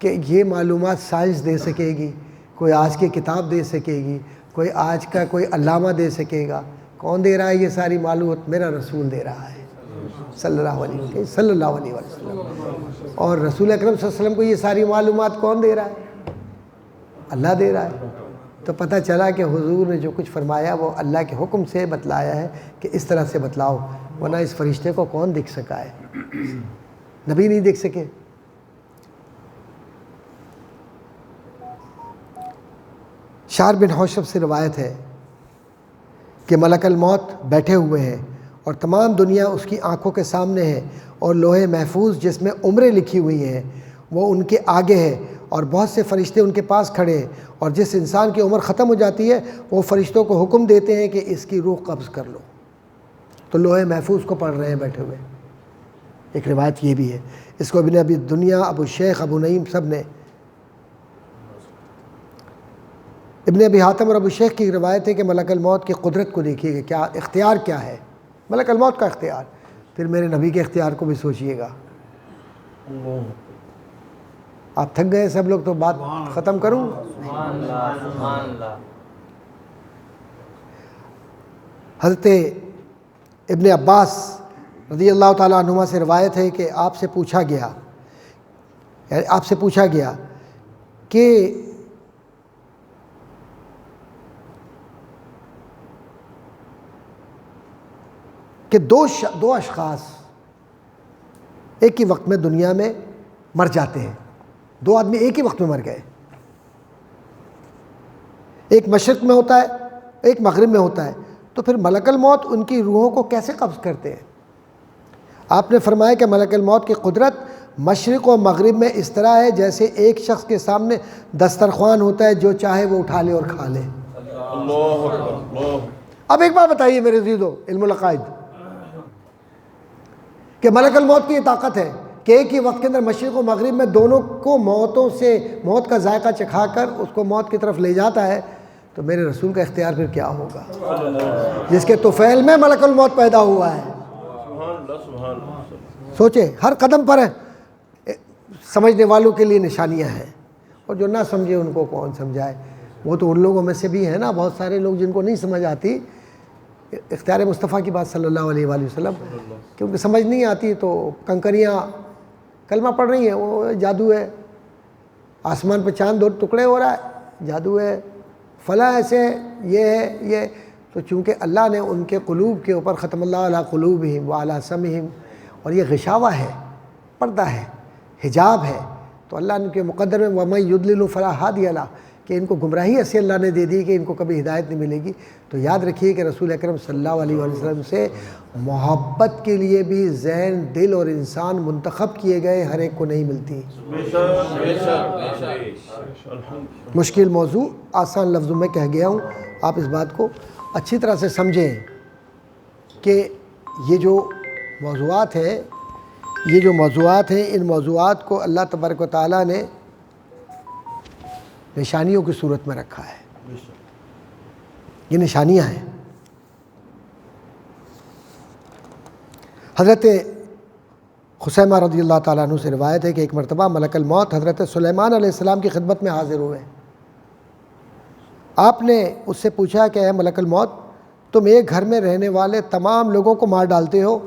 کہ یہ معلومات سائنس دے سکے گی، کوئی آج کی کتاب دے سکے گی، کوئی آج کا کوئی علامہ دے سکے گا؟ کون دے رہا ہے یہ ساری معلومات؟ میرا رسول دے رہا ہے صلی اللہ علیہ وسلم۔ اور رسول اکرم صلی اللہ علیہ وسلم کو یہ ساری معلومات کون دے رہا ہے؟ اللہ دے رہا ہے۔ تو پتہ چلا کہ حضور نے جو کچھ فرمایا وہ اللہ کے حکم سے بتلایا ہے کہ اس طرح سے بتلاؤ، ورنہ اس فرشتے کو کون دیکھ سکا ہے؟ نبی نہیں دیکھ سکے۔ شعر بن حوشب سے روایت ہے کہ ملک الموت بیٹھے ہوئے ہیں اور تمام دنیا اس کی آنکھوں کے سامنے ہے، اور لوح محفوظ جس میں عمریں لکھی ہوئی ہیں وہ ان کے آگے ہے، اور بہت سے فرشتے ان کے پاس کھڑے ہیں، اور جس انسان کی عمر ختم ہو جاتی ہے وہ فرشتوں کو حکم دیتے ہیں کہ اس کی روح قبض کر لو، تو لوح محفوظ کو پڑھ رہے ہیں بیٹھے ہوئے۔ ایک روایت یہ بھی ہے، اس کو ابن ابی دنیا، ابو شیخ، ابو نعیم سب نے۔ ابن ابی حاتم اور ابو شیخ کی روایت ہے کہ ملک الموت کی قدرت کو دیکھیے کہ کیا اختیار کیا ہے، ملک الموت کا اختیار۔ پھر میرے نبی کے اختیار کو بھی سوچئے گا۔ آپ تھک گئے سب لوگ تو بات ختم کروں۔ حضرت ابن عباس رضی اللہ تعالیٰ عنہما سے روایت ہے کہ آپ سے پوچھا گیا کہ دو اشخاص ایک ہی وقت میں دنیا میں مر جاتے ہیں، 2 آدمی ایک ہی وقت میں مر گئے، ایک مشرق میں ہوتا ہے ایک مغرب میں ہوتا ہے، تو پھر ملک الموت ان کی روحوں کو کیسے قبض کرتے ہیں؟ آپ نے فرمایا کہ ملک الموت کی قدرت مشرق و مغرب میں اس طرح ہے جیسے ایک شخص کے سامنے دسترخوان ہوتا ہے، جو چاہے وہ اٹھا لے اور کھا لے۔ اب ایک بات بتائیے میرے عزیزو علم العقائد، کہ ملک الموت کی یہ طاقت ہے کہ ایک ہی وقت کے اندر مشرق و مغرب میں دونوں کو موت کا ذائقہ چکھا کر اس کو موت کی طرف لے جاتا ہے، تو میرے رسول کا اختیار پھر کیا ہوگا، جس کے طفیل میں ملک الموت پیدا ہوا ہے۔ سوچے، ہر قدم پر سمجھنے والوں کے لیے نشانیاں ہیں، اور جو نہ سمجھے ان کو کون سمجھائے۔ وہ تو ان لوگوں میں سے بھی ہے نا بہت سارے لوگ جن کو نہیں سمجھ آتی، اختیار مصطفیٰ کی بات صلی اللہ علیہ وآلہ وسلم، کیونکہ سمجھ نہیں آتی تو کنکریاں کلمہ پڑھ رہی ہیں، وہ جادو ہے، آسمان پہ چاند 2 ٹکڑے ہو رہا ہے، جادو ہے، فلاں ایسے یہ ہے یہ، تو چونکہ اللہ نے ان کے قلوب کے اوپر ختم اللہ علی قلوبہم وعلی سمعہم، اور یہ غشاوہ ہے، پردہ ہے، حجاب ہے، تو اللہ نے کے مقدر میں وَمَن يُضْلِلْ فَلَا هَادِيَ لَهُ، کہ ان کو گمراہی ایسی اللہ نے دے دی کہ ان کو کبھی ہدایت نہیں ملے گی۔ تو یاد رکھیے کہ رسول اکرم صلی اللہ علیہ وسلم سے محبت کے لیے بھی ذہن، دل اور انسان منتخب کیے گئے، ہر ایک کو نہیں ملتی۔ مشکل موضوع آسان لفظوں میں کہہ گیا ہوں، آپ اس بات کو اچھی طرح سے سمجھیں کہ یہ جو موضوعات ہیں ان موضوعات کو اللہ تبارک و تعالیٰ نے نشانیوں کی صورت میں رکھا ہے، یہ نشانیاں ہیں۔ حضرت خثیمہ رضی اللہ تعالیٰ عنہ سے روایت ہے کہ ایک مرتبہ ملک الموت حضرت سلیمان علیہ السلام کی خدمت میں حاضر ہوئے۔ آپ نے اس سے پوچھا کہ اے ملک الموت، تم ایک گھر میں رہنے والے تمام لوگوں کو مار ڈالتے ہو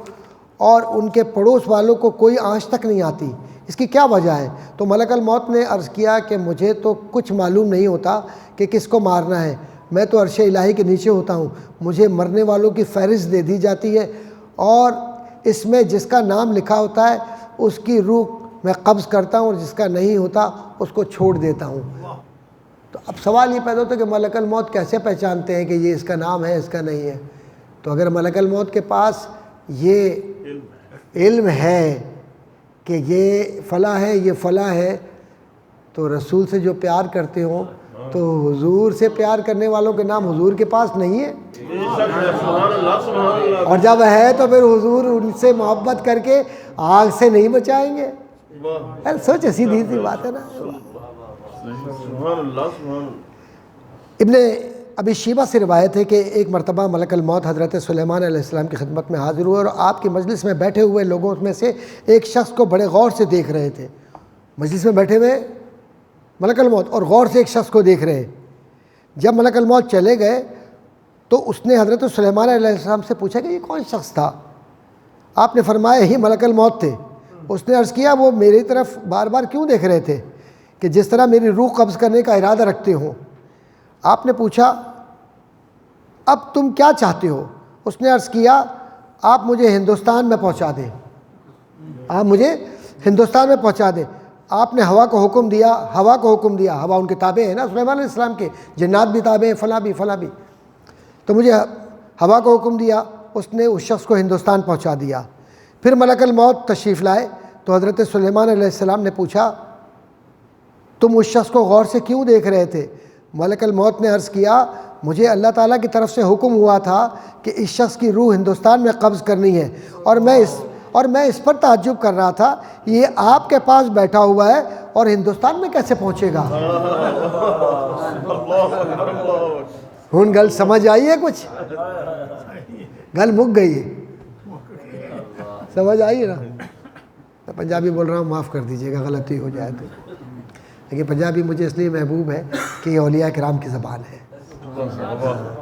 اور ان کے پڑوس والوں کو کوئی آنچ تک نہیں آتی، اس کی کیا وجہ ہے؟ تو ملک الموت نے عرض کیا کہ مجھے تو کچھ معلوم نہیں ہوتا کہ کس کو مارنا ہے، میں تو عرش الہی کے نیچے ہوتا ہوں، مجھے مرنے والوں کی فہرست دے دی جاتی ہے اور اس میں جس کا نام لکھا ہوتا ہے اس کی روح میں قبض کرتا ہوں اور جس کا نہیں ہوتا اس کو چھوڑ دیتا ہوں۔ تو اب سوال یہ پیدا ہوتا ہے کہ ملک الموت کیسے پہچانتے ہیں کہ یہ اس کا نام ہے اس کا نہیں ہے؟ تو اگر ملک الموت کے پاس یہ علم ہے کہ یہ فلاں ہے یہ فلاں ہے، تو رسول سے جو پیار کرتے ہوں تو حضور سے پیار کرنے والوں کے نام حضور کے پاس نہیں ہے، اور جب ہے تو پھر حضور ان سے محبت کر کے آگ سے نہیں بچائیں گے؟ سوچ سیدھی سی بات ہے نا۔ ابن ابی شیبہ سے روایت ہے کہ ایک مرتبہ ملک الموت حضرت سلیمان علیہ السلام کی خدمت میں حاضر ہوئے اور آپ کی مجلس میں بیٹھے ہوئے لوگوں میں سے ایک شخص کو بڑے غور سے دیکھ رہے تھے۔ مجلس میں بیٹھے ہوئے ملک الموت اور غور سے ایک شخص کو دیکھ رہے۔ جب ملک الموت چلے گئے تو اس نے حضرت سلیمان علیہ السلام سے پوچھا کہ یہ کون شخص تھا؟ آپ نے فرمایا یہی ملک الموت تھے۔ اس نے عرض کیا وہ میری طرف بار بار کیوں دیکھ رہے تھے کہ جس طرح میری روح قبض کرنے کا ارادہ رکھتے ہوں؟ آپ نے پوچھا اب تم کیا چاہتے ہو؟ اس نے عرض کیا آپ مجھے ہندوستان میں پہنچا دیں، آپ مجھے ہندوستان میں پہنچا دیں۔ آپ نے ہوا کو حکم دیا، ہوا ان کے تابع ہے نا سلیمان علیہ السلام کے، جنات بھی تابع ہیں، فلاں بھی، تو مجھے ہوا کو حکم دیا، اس نے اس شخص کو ہندوستان پہنچا دیا۔ پھر ملک الموت تشریف لائے تو حضرت سلیمان علیہ السلام نے پوچھا تم اس شخص کو غور سے کیوں دیکھ رہے تھے؟ ملک الموت نے عرض کیا مجھے اللہ تعالیٰ کی طرف سے حکم ہوا تھا کہ اس شخص کی روح ہندوستان میں قبض کرنی ہے، اور میں اس پر تعجب کر رہا تھا یہ آپ کے پاس بیٹھا ہوا ہے اور ہندوستان میں کیسے پہنچے گا؟ ہن گل سمجھ آئی ہے؟ کچھ گل مک گئی ہے، سمجھ آئی ہے نا؟ میں پنجابی بول رہا ہوں، معاف کر دیجیے گا غلطی ہو جائے تو، لیکن پنجابی مجھے اس لیے محبوب ہے کہ یہ اولیاء کرام کی زبان ہے۔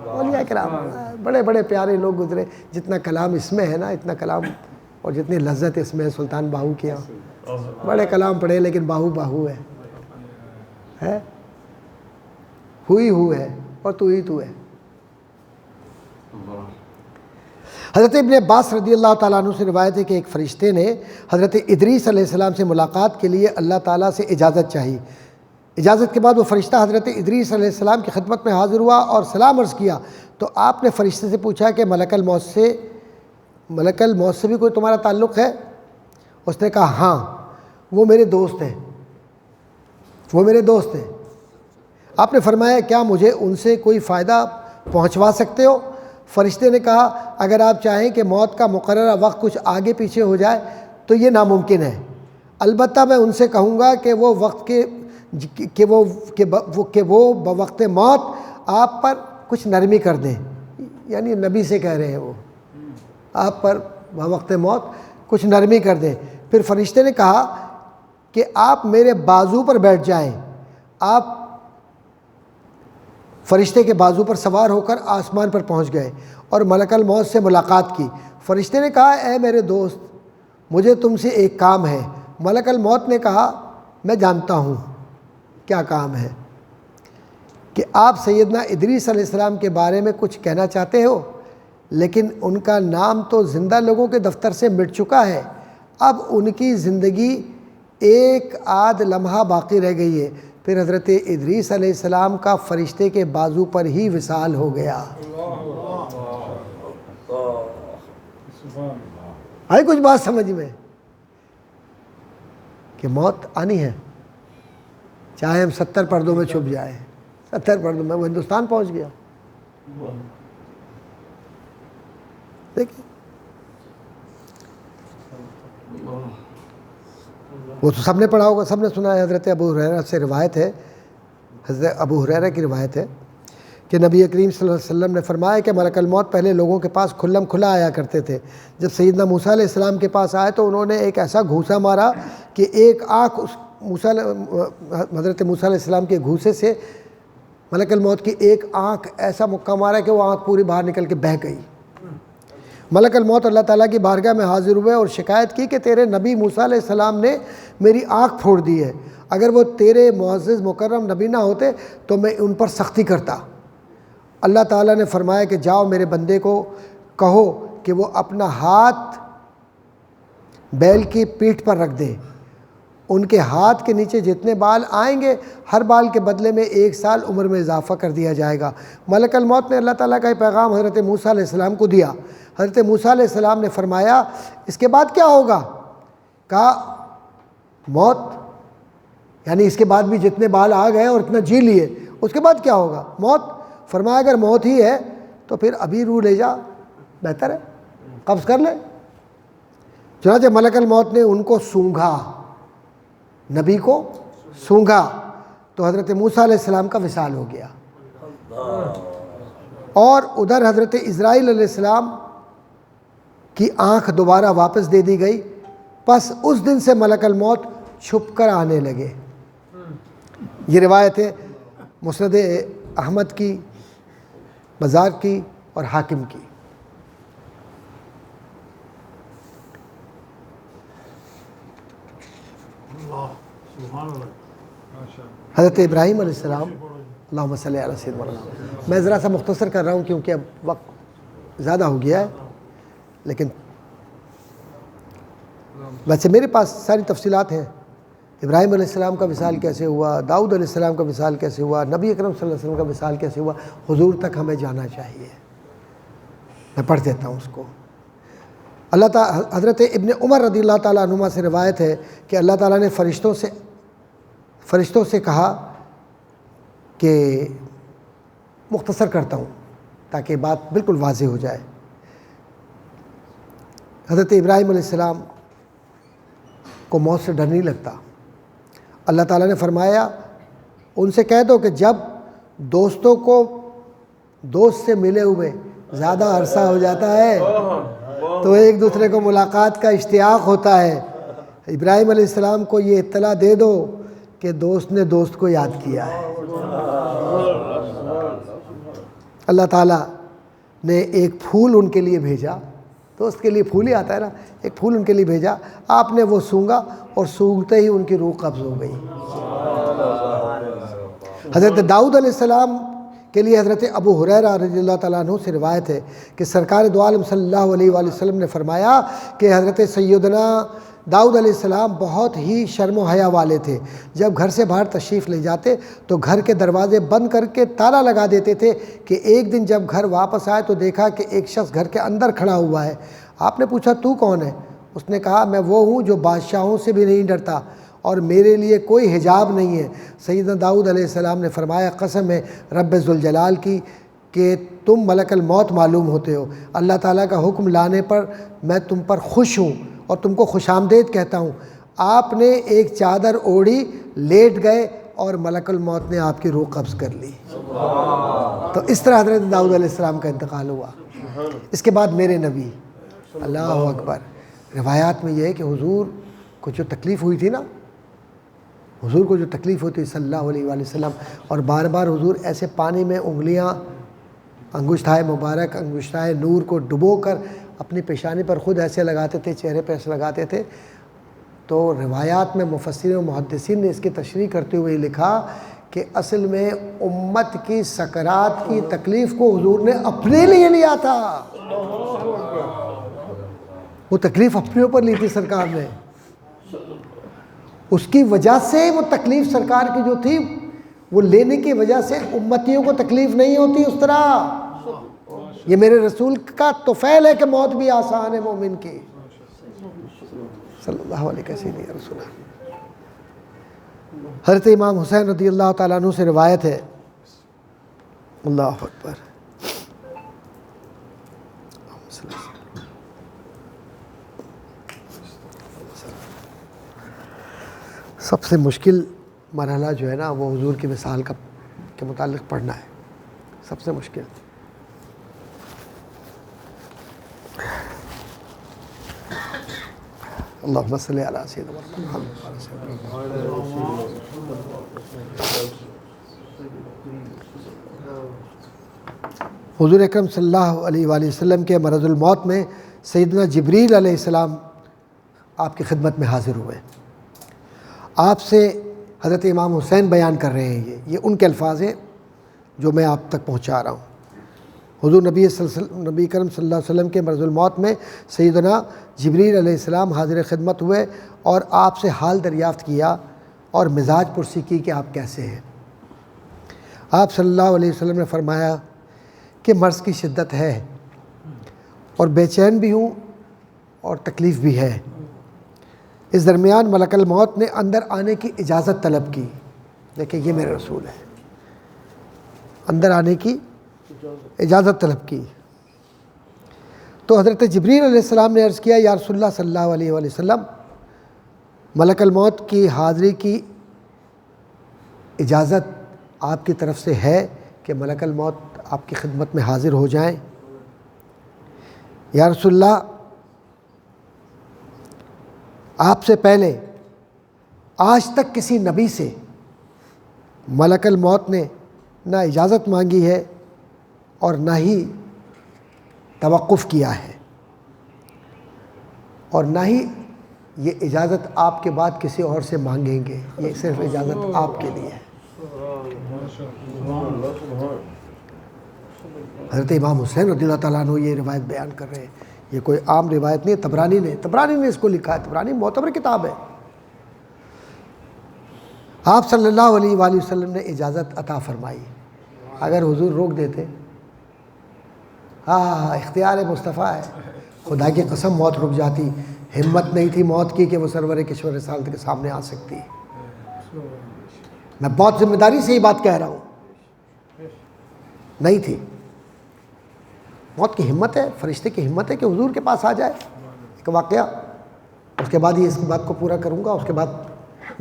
اولیاء کرام بڑے بڑے پیارے لوگ گزرے، جتنا کلام اس میں ہے نا، اتنا کلام اور جتنی لذت اس میں سلطان باہو کیا، بڑے کلام پڑھے لیکن باہو ہے، ہو ہے اور تو ہے۔ حضرت ابن عباس رضی اللہ تعالیٰ عنہ سے روایت ہے کہ ایک فرشتے نے حضرت ادریس علیہ السلام سے ملاقات کے لیے اللہ تعالیٰ سے اجازت چاہی۔ اجازت کے بعد وہ فرشتہ حضرت ادریس علیہ السلام کی خدمت میں حاضر ہوا اور سلام عرض کیا، تو آپ نے فرشتے سے پوچھا کہ ملک الموت سے بھی کوئی تمہارا تعلق ہے؟ اس نے کہا ہاں، وہ میرے دوست ہیں۔ آپ نے فرمایا کیا مجھے ان سے کوئی فائدہ پہنچوا سکتے ہو؟ فرشتے نے کہا اگر آپ چاہیں کہ موت کا مقررہ وقت کچھ آگے پیچھے ہو جائے تو یہ ناممکن ہے، البتہ میں ان سے کہوں گا کہ وہ بوقت موت آپ پر کچھ نرمی کر دیں، یعنی نبی سے کہہ رہے ہیں وہ، آپ پر بوقت موت کچھ نرمی کر دیں۔ پھر فرشتے نے کہا کہ آپ میرے بازو پر بیٹھ جائیں، آپ فرشتے کے بازو پر سوار ہو کر آسمان پر پہنچ گئے اور ملک الموت سے ملاقات کی۔ فرشتے نے کہا اے میرے دوست مجھے تم سے ایک کام ہے۔ ملک الموت نے کہا میں جانتا ہوں کیا کام ہے، کہ آپ سیدنا ادریس علیہ السلام کے بارے میں کچھ کہنا چاہتے ہو، لیکن ان کا نام تو زندہ لوگوں کے دفتر سے مٹ چکا ہے، اب ان کی زندگی ایک آدھ لمحہ باقی رہ گئی ہے۔ پھر حضرت ادریس علیہ السلام کا فرشتے کے بازو پر ہی وصال ہو گیا۔ آئی کچھ بات سمجھ میں کہ موت آنی ہے، چاہے ہم 70 پردوں میں چھپ جائیں، 70 پردوں میں، وہ ہندوستان پہنچ گیا۔ دیکھیں وہ تو سب نے پڑھا ہوگا، سب نے سنا ہے، حضرت ابو ہریرہ سے روایت ہے، حضرت ابو ہریرہ کی روایت ہے کہ نبی کریم صلی اللہ علیہ وسلم نے فرمایا کہ ملک الموت پہلے لوگوں کے پاس کھلم کھلا آیا کرتے تھے، جب سیدنا موسیٰ علیہ السلام کے پاس آئے تو انہوں نے ایک ایسا گھوسا مارا کہ ایک آنکھ اس حضرت موسیٰ علیہ السلام کے گھوسے سے ملک الموت کی ایک آنکھ ایسا مکہ مارا کہ وہ آنکھ پوری باہر نکل کے بہہ گئی۔ ملک الموت اللہ تعالیٰ کی بارگاہ میں حاضر ہوئے اور شکایت کی کہ تیرے نبی موسیٰ علیہ السلام نے میری آنکھ پھوڑ دی ہے، اگر وہ تیرے معزز مکرم نبی نہ ہوتے تو میں ان پر سختی کرتا۔ اللہ تعالیٰ نے فرمایا کہ جاؤ میرے بندے کو کہو کہ وہ اپنا ہاتھ بیل کی پیٹھ پر رکھ دے، ان کے ہاتھ کے نیچے جتنے بال آئیں گے ہر بال کے بدلے میں 1 سال عمر میں اضافہ کر دیا جائے گا۔ ملک الموت نے اللہ تعالیٰ کا یہ پیغام حضرت موسیٰ علیہ السلام کو دیا۔ حضرت موسیٰ علیہ السلام نے فرمایا اس کے بعد کیا ہوگا؟ کہا موت، یعنی اس کے بعد بھی جتنے بال آ گئے اور اتنا جی لیے، اس کے بعد کیا ہوگا؟ موت۔ فرمایا اگر موت ہی ہے تو پھر ابھی روح لے جا، بہتر ہے، قبض کر لے۔ چنانچہ ملک الموت نے ان کو سونگھا، نبی کو سونگھا تو حضرت موسیٰ علیہ السلام کا وصال ہو گیا۔ اور ادھر حضرت اسرائیل علیہ السلام کی آنکھ دوبارہ واپس دے دی گئی، پس اس دن سے ملک الموت چھپ کر آنے لگے۔ یہ روایت ہے مسند احمد کی، بزار کی اور حاکم کی۔ حضرت ابراہیم علیہ السلام، اللہم صلی علی سیدنا محمد، میں ذرا سا مختصر کر رہا ہوں کیونکہ اب وقت زیادہ ہو گیا ہے، لیکن ویسے میرے پاس ساری تفصیلات ہیں۔ ابراہیم علیہ السلام کا وصال کیسے ہوا، داؤد علیہ السلام کا وصال کیسے ہوا، نبی اکرم صلی اللہ علیہ وسلم کا وصال کیسے ہوا، حضور تک ہمیں جانا چاہیے۔ میں پڑھ دیتا ہوں اس کو۔ اللہ تعالیٰ حضرت ابن عمر رضی اللہ تعالیٰ عنہما سے روایت ہے کہ اللہ تعالیٰ نے فرشتوں سے کہا کہ مختصر کرتا ہوں تاکہ بات بالکل واضح ہو جائے۔ حضرت ابراہیم علیہ السلام کو موت سے ڈر نہیں لگتا۔ اللہ تعالیٰ نے فرمایا ان سے کہہ دو کہ جب دوستوں کو دوست سے ملے ہوئے زیادہ عرصہ ہو جاتا ہے تو ایک دوسرے کو ملاقات کا اشتیاق ہوتا ہے۔ ابراہیم علیہ السلام کو یہ اطلاع دے دو کہ دوست نے دوست کو یاد کیا ہے۔ اللہ تعالیٰ نے ایک پھول ان کے لیے بھیجا، دوست کے لیے پھول ہی آتا ہے نا، ایک پھول ان کے لیے بھیجا، آپ نے وہ سونگا اور سونگتے ہی ان کی روح قبض ہو گئی۔ حضرت داؤد علیہ السلام کے لیے حضرت ابو ہریرہ رضی اللہ تعالیٰ عنہ سے روایت ہے کہ سرکار دو عالم صلی اللہ علیہ وآلہ وسلم نے فرمایا کہ حضرت سیدنا داؤد علیہ السلام بہت ہی شرم و حیا والے تھے۔ جب گھر سے باہر تشریف لے جاتے تو گھر کے دروازے بند کر کے تالا لگا دیتے تھے کہ ایک دن جب گھر واپس آئے تو دیکھا کہ ایک شخص گھر کے اندر کھڑا ہوا ہے۔ آپ نے پوچھا تو کون ہے؟ اس نے کہا میں وہ ہوں جو بادشاہوں سے بھی نہیں ڈرتا اور میرے لیے کوئی حجاب نہیں ہے۔ سیدنا داؤد علیہ السلام نے فرمایا قسم ہے رب ذوالجلال کی کہ تم ملک الموت معلوم ہوتے ہو، اللہ تعالیٰ کا حکم لانے پر میں تم پر خوش ہوں اور تم کو خوش آمدید کہتا ہوں۔ آپ نے ایک چادر اوڑھی، لیٹ گئے اور ملک الموت نے آپ کی روح قبض کر لی۔ تو اس طرح حضرت داؤد علیہ السلام کا انتقال ہوا۔ اس کے بعد میرے نبی، اللہ اکبر، روایات میں یہ ہے کہ حضور کو جو تکلیف ہوئی تھی نا، حضور کو جو تکلیف ہوتی صلی اللہ علیہ وآلہ وسلم، اور بار بار حضور ایسے پانی میں انگلیاں، انگشتائے مبارک، انگشتائے نور کو ڈبو کر اپنی پیشانی پر خود ایسے لگاتے تھے، چہرے پہ ایسے لگاتے تھے. تو روایات میں مفسرین و محدثین نے اس کی تشریح کرتے ہوئے لکھا کہ اصل میں امت کی سکرات کی تکلیف کو حضور نے اپنے لیے لیا تھا. وہ تکلیف اپنے اوپر لی تھی سرکار نے. اس کی وجہ سے وہ تکلیف سرکار کی جو تھی وہ لینے کی وجہ سے امتیوں کو تکلیف نہیں ہوتی اس طرح. یہ میرے رسول کا توفیل ہے کہ موت بھی آسان ہے مومن کی. صلی اللہ علیہ سیدنا رسول اللہ. حضرت امام حسین رضی اللہ تعالیٰ عنہ سے روایت ہے، اللہ اکبر، سب سے مشکل مرحلہ جو ہے نا وہ حضور کی وصال کے متعلق پڑھنا ہے، سب سے مشکل. اللہم صلی علی سیدنا محمد. حضور اکرم صلی اللہ علیہ وآلہ وسلم کے مرض الموت میں سیدنا جبریل علیہ السلام آپ کی خدمت میں حاضر ہوئے. آپ سے حضرت امام حسین بیان کر رہے ہیں، یہ ان کے الفاظ ہیں جو میں آپ تک پہنچا رہا ہوں. حضور نبی کرم صلی اللہ علیہ وسلم کے مرض الموت میں سیدنا جبریل علیہ السلام حاضر خدمت ہوئے اور آپ سے حال دریافت کیا اور مزاج پرسی کی کہ آپ کیسے ہیں. آپ صلی اللہ علیہ وسلم نے فرمایا کہ مرض کی شدت ہے اور بے چین بھی ہوں اور تکلیف بھی ہے. اس درمیان ملک الموت نے اندر آنے کی اجازت طلب کی. دیکھیں یہ میرے رسول ہے، اندر آنے کی اجازت طلب کی. تو حضرت جبریل علیہ السلام نے عرض کیا، یا رسول اللہ صلی اللہ علیہ وآلہ وسلم، ملک الموت کی حاضری کی اجازت آپ کی طرف سے ہے کہ ملک الموت آپ کی خدمت میں حاضر ہو جائیں؟ یا رسول اللہ، آپ سے پہلے آج تک کسی نبی سے ملک الموت نے نہ اجازت مانگی ہے اور نہ ہی توقف کیا ہے، اور نہ ہی یہ اجازت آپ کے بعد کسی اور سے مانگیں گے. یہ صرف اجازت آپ کے لیے ہے. حضرت امام حسین رضی اللہ تعالیٰ عنہ یہ روایت بیان کر رہے ہیں. یہ کوئی عام روایت نہیں ہے، طبرانی نے اس کو لکھا ہے. طبرانی معتبر کتاب ہے. آپ صلی اللہ علیہ وآلہ وسلم نے اجازت عطا فرمائی. اگر حضور روک دیتے، اختیار مصطفیٰ ہے، خدا کی قسم موت رک جاتی. ہمت نہیں تھی موت کی کہ وہ سرور کشور رسالت کے سامنے آ سکتی. میں بہت ذمہ داری سے یہ بات کہہ رہا ہوں، نہیں تھی. موت کی ہمت ہے، فرشتے کی ہمت ہے کہ حضور کے پاس آ جائے. ایک واقعہ، اس کے بعد ہی اس بات کو پورا کروں گا، اس کے بعد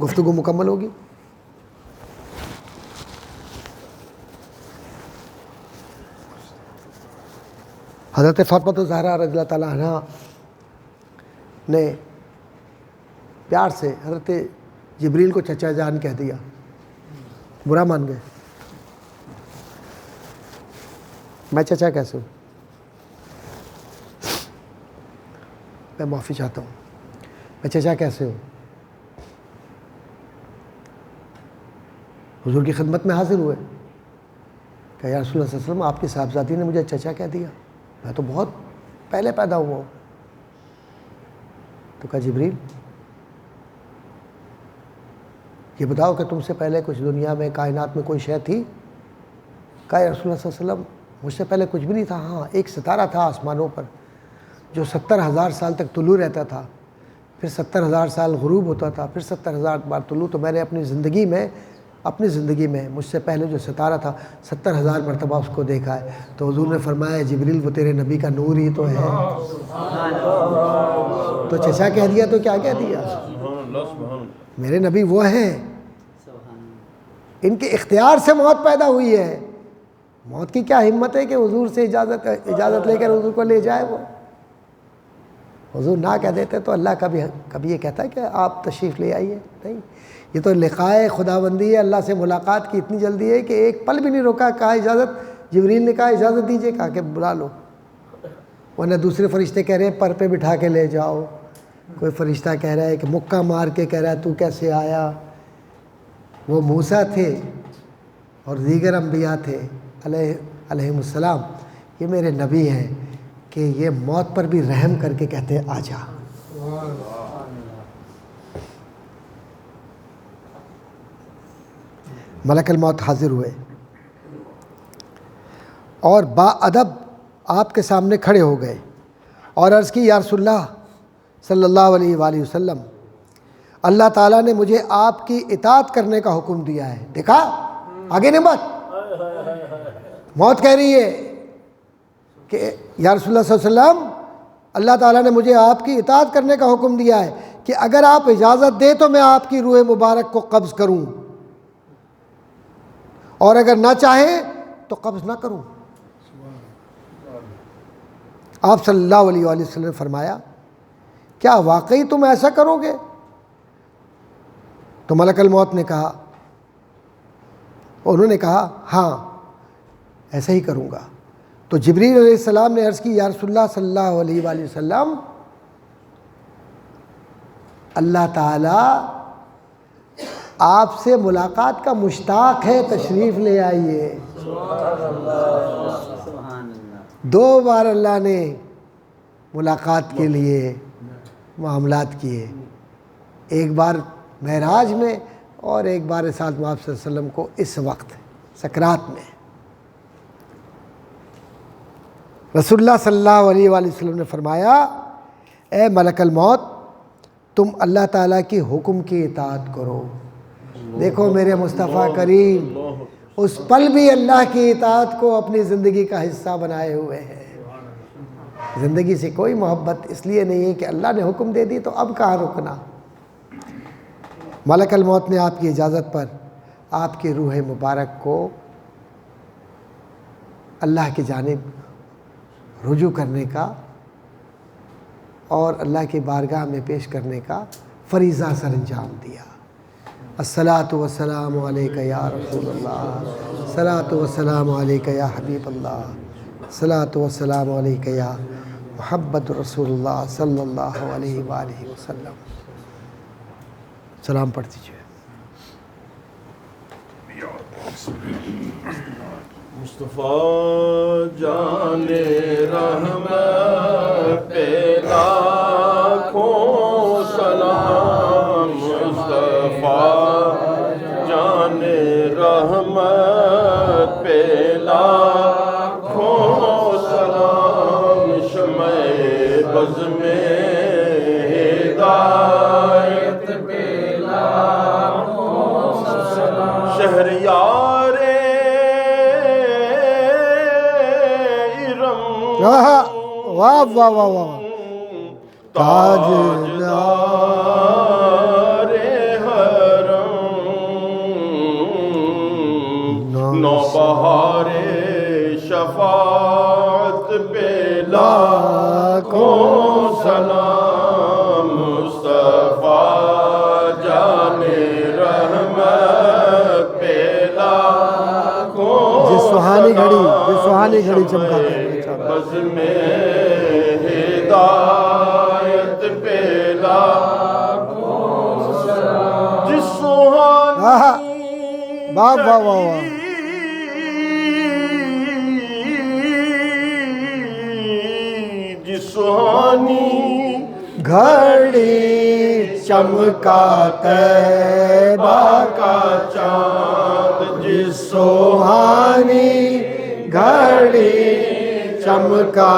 گفتگو مکمل ہوگی. حضرت فاطمہ الزہرا رضی اللہ تعالیٰ عنہ نے پیار سے حضرت جبریل کو چچا جان کہہ دیا. برا مان گئے. میں چچا کیسے ہوں؟ میں معافی چاہتا ہوں. میں چچا کیسے ہوں؟ حضور کی خدمت میں حاضر ہوئے کہ یا رسول اللہ صلی اللہ علیہ وسلم، آپ کی صاحبزادی نے مجھے چچا کہہ دیا، میں تو بہت پہلے پیدا ہوا ہوں. تو کہا جبریل، یہ بتاؤ کہ تم سے پہلے کچھ دنیا میں کائنات میں کوئی شے تھی؟ کہا یا رسول اللہ صلی اللہ علیہ وسلم، مجھ سے پہلے کچھ بھی نہیں تھا. ہاں، ایک ستارہ تھا آسمانوں پر جو 70,000 سال تک طلوع رہتا تھا، پھر 70,000 سال غروب ہوتا تھا، پھر 70,000 بار طلوع. تو میں نے اپنی زندگی میں مجھ سے پہلے جو ستارہ تھا 70,000 مرتبہ اس کو دیکھا ہے. تو حضور نے فرمایا جبریل، وہ تیرے نبی کا نور ہی تو ہے. تو چچا کہہ دیا تو کیا کہہ دیا؟ میرے نبی وہ ہیں، ان کے اختیار سے موت پیدا ہوئی ہے. موت کی کیا ہمت ہے کہ حضور سے اجازت لے کر حضور کو لے جائے. وہ حضور نہ کہہ دیتے تو اللہ کبھی یہ کہتا ہے کہ آپ تشریف لے آئیے؟ نہیں، یہ تو لقائے خداوندی ہے، اللہ سے ملاقات کی اتنی جلدی ہے کہ ایک پل بھی نہیں روکا، کہا اجازت، جبریل نے کہا اجازت دیجیے، کہا کہ بلا لو، ورنہ دوسرے فرشتے کہہ رہے ہیں پر پہ بٹھا کے لے جاؤ، کوئی فرشتہ کہہ رہا ہے کہ مکہ مار کے کہہ رہا ہے تو کیسے آیا۔ وہ موسیٰ تھے اور دیگر انبیاء تھے علیہم السلام، یہ میرے نبی ہیں کہ یہ موت پر بھی رحم کر کے کہتے ہیں آ جا۔ ملک الموت حاضر ہوئے اور با ادب آپ کے سامنے کھڑے ہو گئے اور عرض کی، یا رسول اللہ صلی اللہ علیہ وآلہ وسلم، اللہ تعالیٰ نے مجھے آپ کی اطاعت کرنے کا حکم دیا ہے۔ دیکھا آگے نعمت، موت کہہ رہی ہے کہ یا رسول اللہ صلی اللہ علیہ وسلم، اللہ تعالیٰ نے مجھے آپ کی اطاعت کرنے کا حکم دیا ہے کہ اگر آپ اجازت دیں تو میں آپ کی روح مبارک کو قبض کروں، اور اگر نہ چاہیں تو قبض نہ کروں۔ آپ صلی اللہ علیہ وآلہ وسلم نے فرمایا، کیا واقعی تم ایسا کرو گے؟ تو ملک الموت نے کہا، انہوں نے کہا ہاں ایسا ہی کروں گا۔ تو جبریل علیہ السلام نے عرض کی، یا رسول اللہ صلی اللہ علیہ وآلہ وسلم، اللہ تعالیٰ آپ سے ملاقات کا مشتاق ہے، تشریف لے آئیے۔ دو بار اللہ نے ملاقات کے لیے معاملات کیے، ایک بار معراج میں اور ایک بار ساتھ آپ صلی اللہ علیہ وسلم کو اس وقت سکرات میں۔ رسول اللہ صلی اللہ علیہ وآلہ وسلم نے فرمایا، اے ملک الموت، تم اللہ تعالیٰ کی حکم کی اطاعت کرو۔ دیکھو میرے مصطفیٰ کریم اس پل بھی اللہ کی اطاعت کو اپنی زندگی کا حصہ بنائے ہوئے ہیں۔ زندگی سے کوئی محبت اس لیے نہیں ہے کہ اللہ نے حکم دے دی تو اب کہاں رکنا۔ ملک الموت نے آپ کی اجازت پر آپ کی روح مبارک کو اللہ کی جانب رجوع کرنے کا اور اللہ کی بارگاہ میں پیش کرنے کا فریضہ سر انجام دیا۔ الصلاۃ والسلام علیک یا رسول اللہ، الصلاۃ والسلام علیک یا حبیب اللہ، الصلاۃ والسلام علیک یا محمد رسول اللہ صلی اللہ علیہ وآلہ وسلم۔ سلام پڑھ دیجیے۔ مصطفیٰ جان رحمت پہ لاکھوں سلام، مصطفیٰ جان رحمت پہ لاکھوں سلام، شمع بز میں ہدایت پہ لاکھوں سلام، شہریار واہ واہ واہ واہ، تاجدار حرم، نوبہار شفاعت پہ لاکھوں سلام، مصطفیٰ جان رحمت پہ لاکھوں جس سہانی گھڑی چمکاتے ہیں بز میں ہدایت پہ لاکھوں سلام، جس سہانی واہ واہ واہ، جس سہانی گھڑی چمکا طیبہ کا چاند، جس سہانی گھڑی چمکا